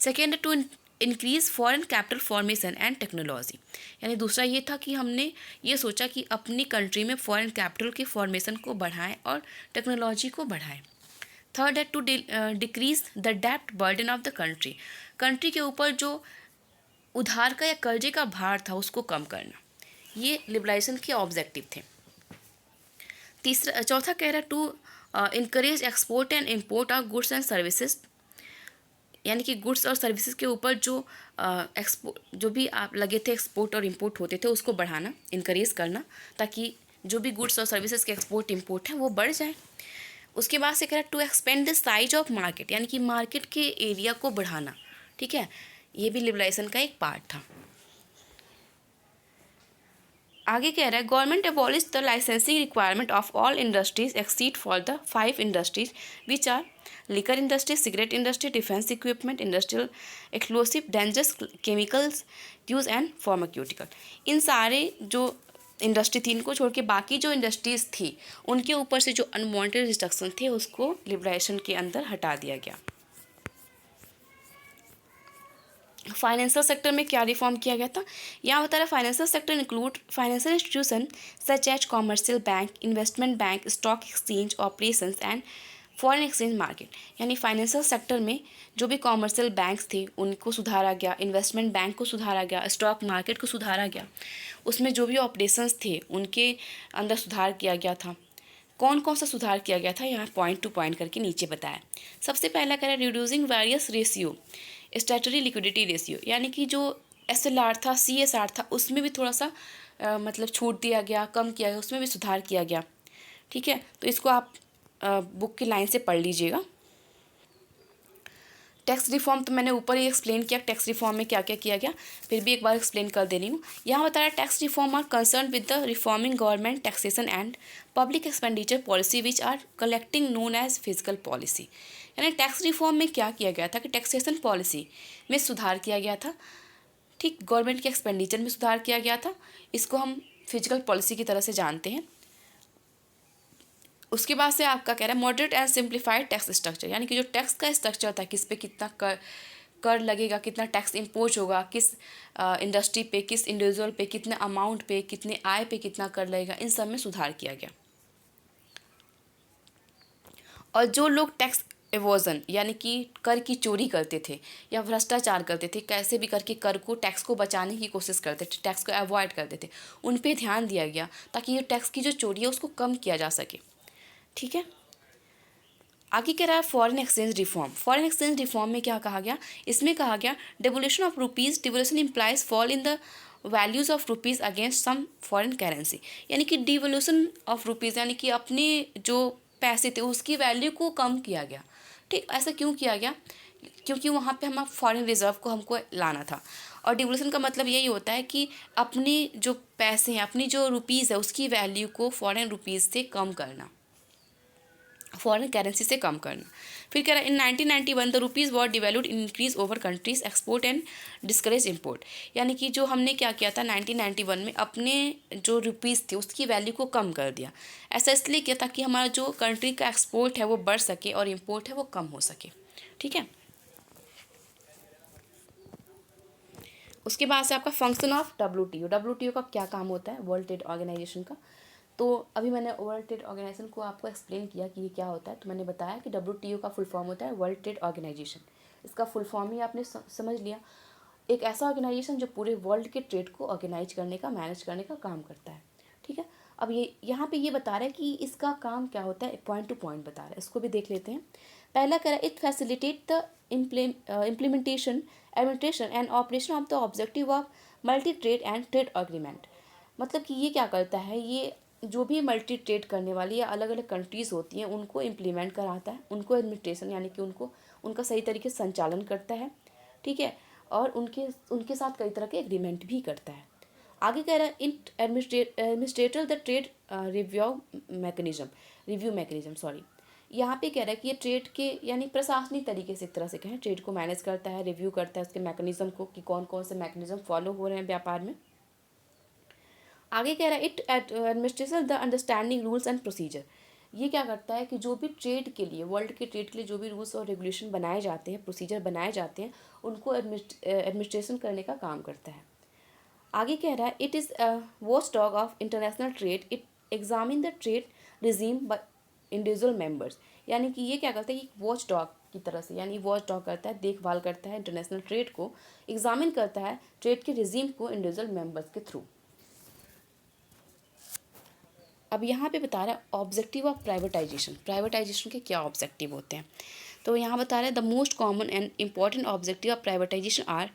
Second, to increase foreign capital formation and technology. यानी दूसरा ये था कि हमने ये सोचा कि अपनी कंट्री में फॉरेन कैपिटल के फॉर्मेशन को बढ़ाएं और टेक्नोलॉजी को बढ़ाएं। थर्ड है टू डिक्रीज़ द डेब्ट burden of the country. Country के ऊपर जो उधार का या कर्जे का भार था उसको कम करना, ये लिबरलाइजेशन के ऑब्जेक्टिव थे। चौथा कह रहा है to encourage export and import of goods and services. यानी कि गुड्स और सर्विसेज के ऊपर जो भी आप लगे थे एक्सपोर्ट और इंपोर्ट होते थे उसको बढ़ाना, इनकरेज करना, ताकि जो भी गुड्स और सर्विसेज के एक्सपोर्ट इंपोर्ट हैं वो बढ़ जाए। उसके बाद से कह रहा है to expand the size of market, यानी कि मार्केट के एरिया को बढ़ाना। ठीक है, ये भी लिबरलाइजेशन का एक पार्ट था। आगे कह रहा है government abolish the licensing requirement of all industries except for the 5 industries which are liquor industry, cigarette industry, defence equipment, industrial explosive, dangerous chemicals use and pharmaceutical. इन सारे जो इंडस्ट्री थी इनको छोड़ के बाकी जो इंडस्ट्रीज थी उनके ऊपर से जो अनवांटेड रिस्ट्रिक्शन थे उसको लिबरेशन के अंदर हटा दिया गया। फाइनेंशियल सेक्टर में क्या रिफॉर्म किया गया था, यहाँ बता रहा है financial sector include financial institution such as commercial bank, investment bank, stock exchange operations and foreign exchange market. यानी फाइनेंशियल सेक्टर में जो भी कॉमर्शियल बैंक्स थे उनको सुधारा गया, इन्वेस्टमेंट बैंक को सुधारा गया, स्टॉक मार्केट को सुधारा गया, उसमें जो भी ऑपरेशंस थे उनके अंदर सुधार किया गया था। कौन कौन सा सुधार किया गया था यहाँ पॉइंट टू पॉइंट करके नीचे बताया। सबसे पहला कह रहा है reducing various ratio, statutory liquidity ratio, यानी कि जो SLR था, CSR था, उसमें भी थोड़ा सा मतलब छूट दिया गया, कम किया गया, उसमें भी सुधार किया गया। ठीक है, तो इसको आप बुक की लाइन से पढ़ लीजिएगा। टैक्स रिफॉर्म तो मैंने ऊपर ही एक्सप्लेन किया, टैक्स रिफॉर्म में क्या क्या किया गया, फिर भी एक बार एक्सप्लेन कर दे रही हूँ। यहाँ बता रहा है tax reform are concern with the reforming government taxation and public expenditure policy which are collecting known as physical policy. यानी टैक्स रिफॉर्म में क्या किया गया था कि टैक्सेशन पॉलिसी में सुधार किया गया था। ठीक, गवर्नमेंट के एक्सपेंडिचर में सुधार किया गया था, इसको हम फिजिकल पॉलिसी की तरह से जानते हैं। उसके बाद से आपका कह रहा है moderate and simplified tax structure, यानी कि जो टैक्स का स्ट्रक्चर था, किस पे कितना कर लगेगा, कितना टैक्स इम्पोज होगा, किस इंडस्ट्री पे, किस इंडिविजुअल पे, कितने अमाउंट पे, कितने आय पे कितना कर लगेगा, इन सब में सुधार किया गया। और जो लोग टैक्स एवोजन यानी कि कर की चोरी करते थे या भ्रष्टाचार करते थे, कैसे भी करके कर को, टैक्स को बचाने की कोशिश करते थे, टैक्स को अवॉइड करते थे, उन पे ध्यान दिया गया ताकि ये टैक्स की जो चोरी है उसको कम किया जा सके। ठीक है, आगे कह रहा है foreign exchange reform. Foreign exchange reform में क्या कहा गया, इसमें कहा गया devolution of rupees, devolution implies fall in the values of rupees against some foreign currency. यानी कि डिवोल्यूशन ऑफ रुपीज़ यानी कि अपने जो पैसे थे उसकी वैल्यू को कम किया गया। ठीक, ऐसा क्यों किया गया, क्योंकि वहाँ पे हम फॉरेन रिजर्व को हमको लाना था। और डिवोल्यूशन का मतलब यही होता है कि अपने जो पैसे हैं, अपनी जो रुपीज़ है उसकी वैल्यू को फॉरेन रुपीज़ से कम करना, फॉरेन करेंसी से कम करना। फिर कह रहा है in 1991 the rupees was devalued increase over country's export and discourage import. यानी कि जो हमने क्या किया था 1991 में, अपने जो रुपीज़ थे उसकी वैल्यू को कम कर दिया। ऐसा इसलिए किया ताकि हमारा जो कंट्री का एक्सपोर्ट है वो बढ़ सके और इम्पोर्ट है वो कम हो सके। ठीक है, उसके बाद से आपका फंक्शन ऑफ WTO। WTO का क्या काम होता है, वर्ल्ड ट्रेड ऑर्गेनाइजेशन का। तो अभी मैंने वर्ल्ड ट्रेड ऑर्गेनाइजेशन को आपको एक्सप्लेन किया कि ये क्या होता है। तो मैंने बताया कि WTO का फुल फॉर्म होता है वर्ल्ड ट्रेड ऑर्गेनाइजेशन। इसका फुल फॉर्म ही आपने समझ लिया, एक ऐसा ऑर्गेनाइजेशन जो पूरे वर्ल्ड के ट्रेड को ऑर्गेनाइज करने का, मैनेज करने का काम करता है। ठीक है, अब ये यहाँ पे ये बता रहा है कि इसका काम क्या होता है, पॉइंट टू पॉइंट बता रहा है, इसको भी देख लेते हैं। पहला कह रहा है it facilitate the implementation, administration and operation of the objective of multi trade and trade agreement. मतलब कि ये क्या करता है, ये जो भी मल्टी ट्रेड करने वाली या अलग अलग कंट्रीज़ होती हैं उनको इम्प्लीमेंट कराता है, उनको एडमिनिस्ट्रेशन यानी कि उनको उनका सही तरीके से संचालन करता है। ठीक है, और उनके साथ कई तरह के एग्रीमेंट भी करता है। आगे कह रहा है it administrator the trade review mechanism sorry. यहाँ पे कह रहा है कि ये ट्रेड के यानी प्रशासनिक तरीके से एक तरह से कहें, ट्रेड को मैनेज करता है, रिव्यू करता है उसके मैकेनिज्म को कि कौन कौन से मैकेनिज्म फॉलो हो रहे हैं व्यापार में। आगे कह रहा है it administration the understanding rules and procedure. ये क्या करता है कि जो भी ट्रेड के लिए, वर्ल्ड के ट्रेड के लिए जो भी रूल्स और रेगुलेशन बनाए जाते हैं, प्रोसीजर बनाए जाते हैं, उनको एडमिनिस्ट्रेशन करने का काम करता है। आगे कह रहा है it is watch dog of international trade, it examine the trade regime by individual members. यानी कि ये क्या करता है, वॉच डॉग की तरह से, यानी वॉच डॉग करता है, देखभाल करता है इंटरनेशनल ट्रेड को, एग्जामिन करता है ट्रेड के रिजीम को इंडिविजुअल मेंबर्स के थ्रू। अब यहाँ पे बता रहा है ऑब्जेक्टिव ऑफ प्राइवेटाइजेशन। प्राइवेटाइजेशन के क्या ऑब्जेक्टिव होते हैं, तो यहाँ बता रहे हैं the most common and important objective of privatisation are,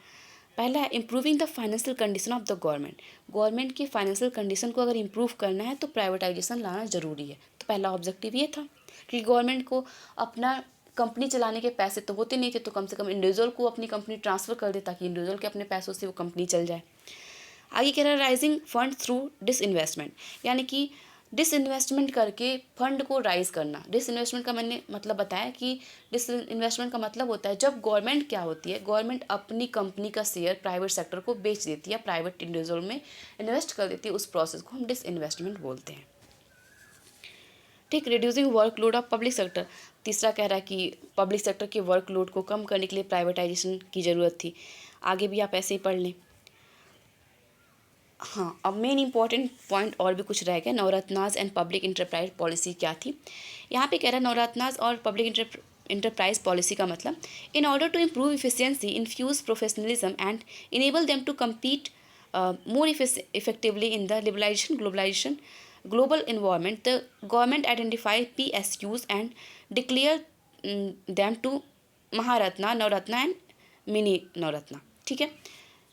पहला है improving the financial condition of the government. Government की फाइनेंशियल कंडीशन को अगर इम्प्रूव करना है तो प्राइवेटाइजेशन लाना ज़रूरी है। तो पहला ऑब्जेक्टिव ये था कि गवर्नमेंट को अपना कंपनी चलाने के पैसे तो होते नहीं थे, तो कम से कम इंडिविजुअल को अपनी कंपनी ट्रांसफ़र कर दे ताकि इंडिविजुअल के अपने पैसों से वो कंपनी चल जाए। आगे कह रहा है राइजिंग फंड थ्रू डिसइन्वेस्टमेंट, यानी कि डिसइन्वेस्टमेंट करके फंड को राइज करना। डिसइन्वेस्टमेंट का मैंने मतलब बताया कि डिसइन्वेस्टमेंट का मतलब होता है जब गवर्नमेंट क्या होती है, गवर्नमेंट अपनी कंपनी का शेयर प्राइवेट सेक्टर को बेच देती है, प्राइवेट इंडिविजुअल में इन्वेस्ट कर देती है, उस प्रोसेस को हम डिसइन्वेस्टमेंट बोलते हैं। ठीक, reducing workload of public sector, तीसरा कह रहा है कि पब्लिक सेक्टर के वर्कलोड को कम करने के लिए प्राइवेटाइजेशन की ज़रूरत थी। आगे भी आप ऐसे ही पढ़ लें। हाँ, अब मेन इंपॉर्टेंट पॉइंट और भी कुछ रह गया, नवरत्नाज एंड पब्लिक इंटरप्राइज पॉलिसी क्या थी। यहाँ पे कह रहा है नवरत्नाज और पब्लिक इंटरप्राइज पॉलिसी का मतलब, in order to improve efficiency, infuse professionalism and enable them to compete more effectively in the globalization global environment, the government identified PSUs and declared them to Maharatna, Navratna and mini Navratna. ठीक है,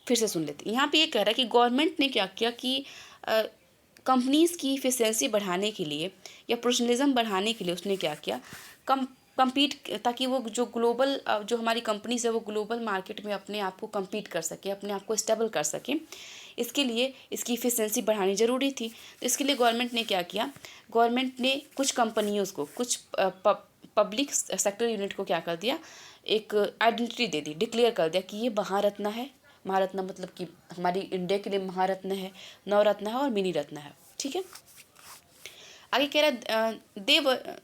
फिर से सुन लेते हैं। यहाँ पे ये कह रहा है कि गवर्नमेंट ने क्या किया कि कंपनीज़ की इफिशियंसी बढ़ाने के लिए या प्रोफेशनलिज्म बढ़ाने के लिए उसने क्या किया, कम्पीट, ताकि वो जो ग्लोबल जो हमारी कंपनीज है वो ग्लोबल मार्केट में अपने आप को कम्पीट कर सके, अपने आप को स्टेबल कर सके, इसके लिए इसकी इफिशियंसी बढ़ानी ज़रूरी थी। तो इसके लिए गवर्नमेंट ने क्या किया, गवर्नमेंट ने कुछ कंपनियों को, कुछ पब्लिक सेक्टर यूनिट को क्या कर दिया, एक आइडेंटिटी दे दी, डिक्लेयर कर दिया कि ये महारत्ना है। महारत्ना मतलब कि हमारी इंडिया के लिए महारत्न है, नवरत्न है और मिनी रत्न है। ठीक है, आगे कह रहा है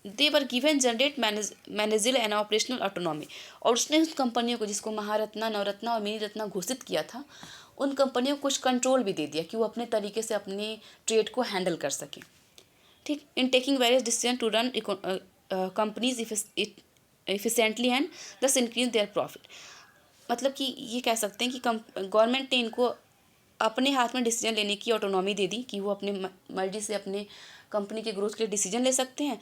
they were given generate managerial and operational autonomy, और उसने उस कंपनियों को जिसको महारत्ना, नवरत्ना और मिनी रत्ना घोषित किया था, उन कंपनियों को कुछ कंट्रोल भी दे दिया कि वो अपने तरीके से अपने ट्रेड को हैंडल कर सकें। ठीक, in taking various decision to run companies efficiently and thus increase their profit, मतलब कि ये कह सकते हैं कि गवर्नमेंट ने इनको अपने हाथ में डिसीजन लेने की ऑटोनॉमी दे दी कि वो अपने मर्जी से अपने कंपनी के ग्रोथ के लिए डिसीजन ले सकते हैं।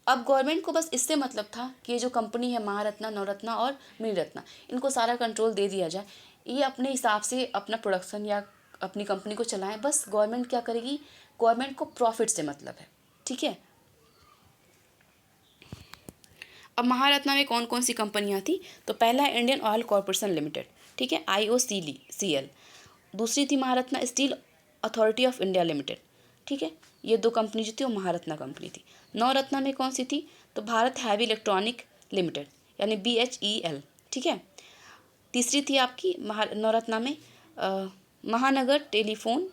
अब गवर्नमेंट को बस इससे मतलब था कि ये जो कंपनी है महारत्ना, नवरत्ना और मिनी रत्ना, इनको सारा कंट्रोल दे दिया जाए, ये अपने हिसाब से अपना प्रोडक्शन या अपनी कंपनी को चलाएं। बस गवर्नमेंट क्या करेगी, गवर्नमेंट को प्रॉफिट से मतलब है। ठीक है, अब महारत्ना में कौन कौन सी कंपनियां थी, तो पहला है इंडियन ऑयल कॉरपोरेशन लिमिटेड, ठीक है, IOCL। दूसरी थी Maharatna steel authority of India limited. ठीक है, ये दो कंपनी जो थी वो महारत्ना कंपनी थी। नवरत्ना में कौन सी थी, तो भारत हैवी इलेक्ट्रॉनिक लिमिटेड यानी BHEL। ठीक है, तीसरी थी आपकी नवरत्ना में महानगर टेलीफोन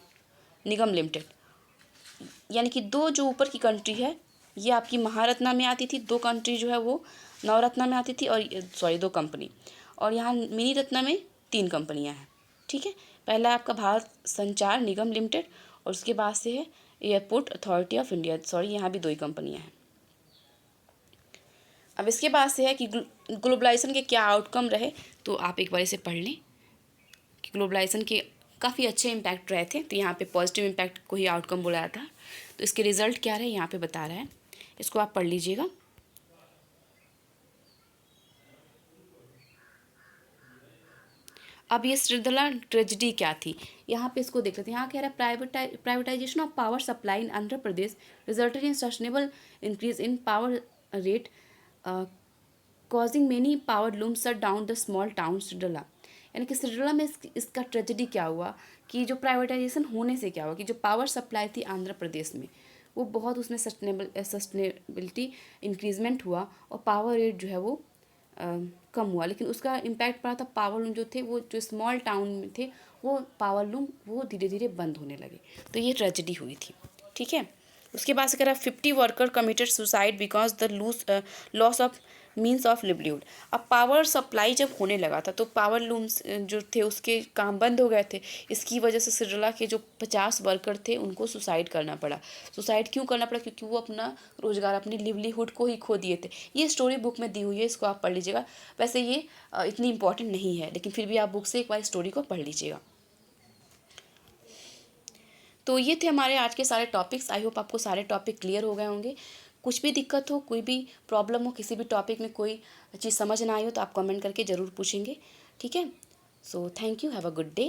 निगम लिमिटेड, यानी कि दो जो ऊपर की कंट्री है ये आपकी महारत्ना में आती थी, दो कंट्री जो है वो नवरत्ना में आती थी, और सॉरी दो कंपनी, और यहाँ मिनी रत्ना में 3 कंपनियाँ हैं। ठीक है, पहला आपका भारत संचार निगम लिमिटेड, और उसके बाद से है airport authority of India, sorry यहाँ भी 2 ही कंपनियाँ हैं। अब इसके बाद से है कि ग्लोबलाइजेशन के क्या आउटकम रहे, तो आप एक बार इसे पढ़ लें कि ग्लोबलाइजेशन के काफ़ी अच्छे इम्पैक्ट रहे थे। तो यहाँ पे पॉजिटिव इम्पैक्ट को ही आउटकम बोला था, तो इसके रिजल्ट क्या रहे यहाँ पे बता रहा है, इसको आप पढ़ लीजिएगा। अब ये श्रीधला ट्रेजिडी क्या थी, यहाँ पे इसको देख लेते हैं। यहाँ कह रहा है privatisation of power supply in Andhra Pradesh resulted in sustainable increase in power rate causing many power loom shut down the small town Sircilla. यानी कि श्रीधला में इसका ट्रेजिडी क्या हुआ कि जो प्राइवेटाइजेशन होने से क्या हुआ कि जो पावर सप्लाई थी आंध्र प्रदेश में वो बहुत उसमें सस्टेनेबिलिटी इंक्रीजमेंट हुआ और पावर रेट जो है वो कम हुआ, लेकिन उसका इम्पैक्ट पड़ा था पावर लूम जो थे वो जो स्मॉल टाउन में थे वो पावर लूम वो धीरे धीरे बंद होने लगे, तो ये ट्रेजिडी हुई थी। ठीक है, उसके बाद से कह रहा 50 worker committed suicide because the loss of means of livelihood. अब पावर सप्लाई जब होने लगा था तो पावर लूम्स जो थे उसके काम बंद हो गए थे, इसकी वजह से श्रीधला के जो 50 वर्कर थे उनको सुसाइड करना पड़ा। सुसाइड क्यों करना पड़ा, क्योंकि वो अपना रोजगार, अपनी लिवलीहुड को ही खो दिए थे। ये स्टोरी बुक में दी हुई है, इसको आप पढ़ लीजिएगा। वैसे ये इतनी इंपॉर्टेंट नहीं है, लेकिन फिर भी आप बुक से एक बार स्टोरी को पढ़ लीजिएगा। तो ये थे हमारे आज के सारे टॉपिक्स। आई होप आपको सारे टॉपिक क्लियर हो गए होंगे। कुछ भी दिक्कत हो, कोई भी प्रॉब्लम हो, किसी भी टॉपिक में कोई चीज़ समझ ना आई हो तो आप कमेंट करके ज़रूर पूछेंगे। ठीक है, so thank you, have a good day.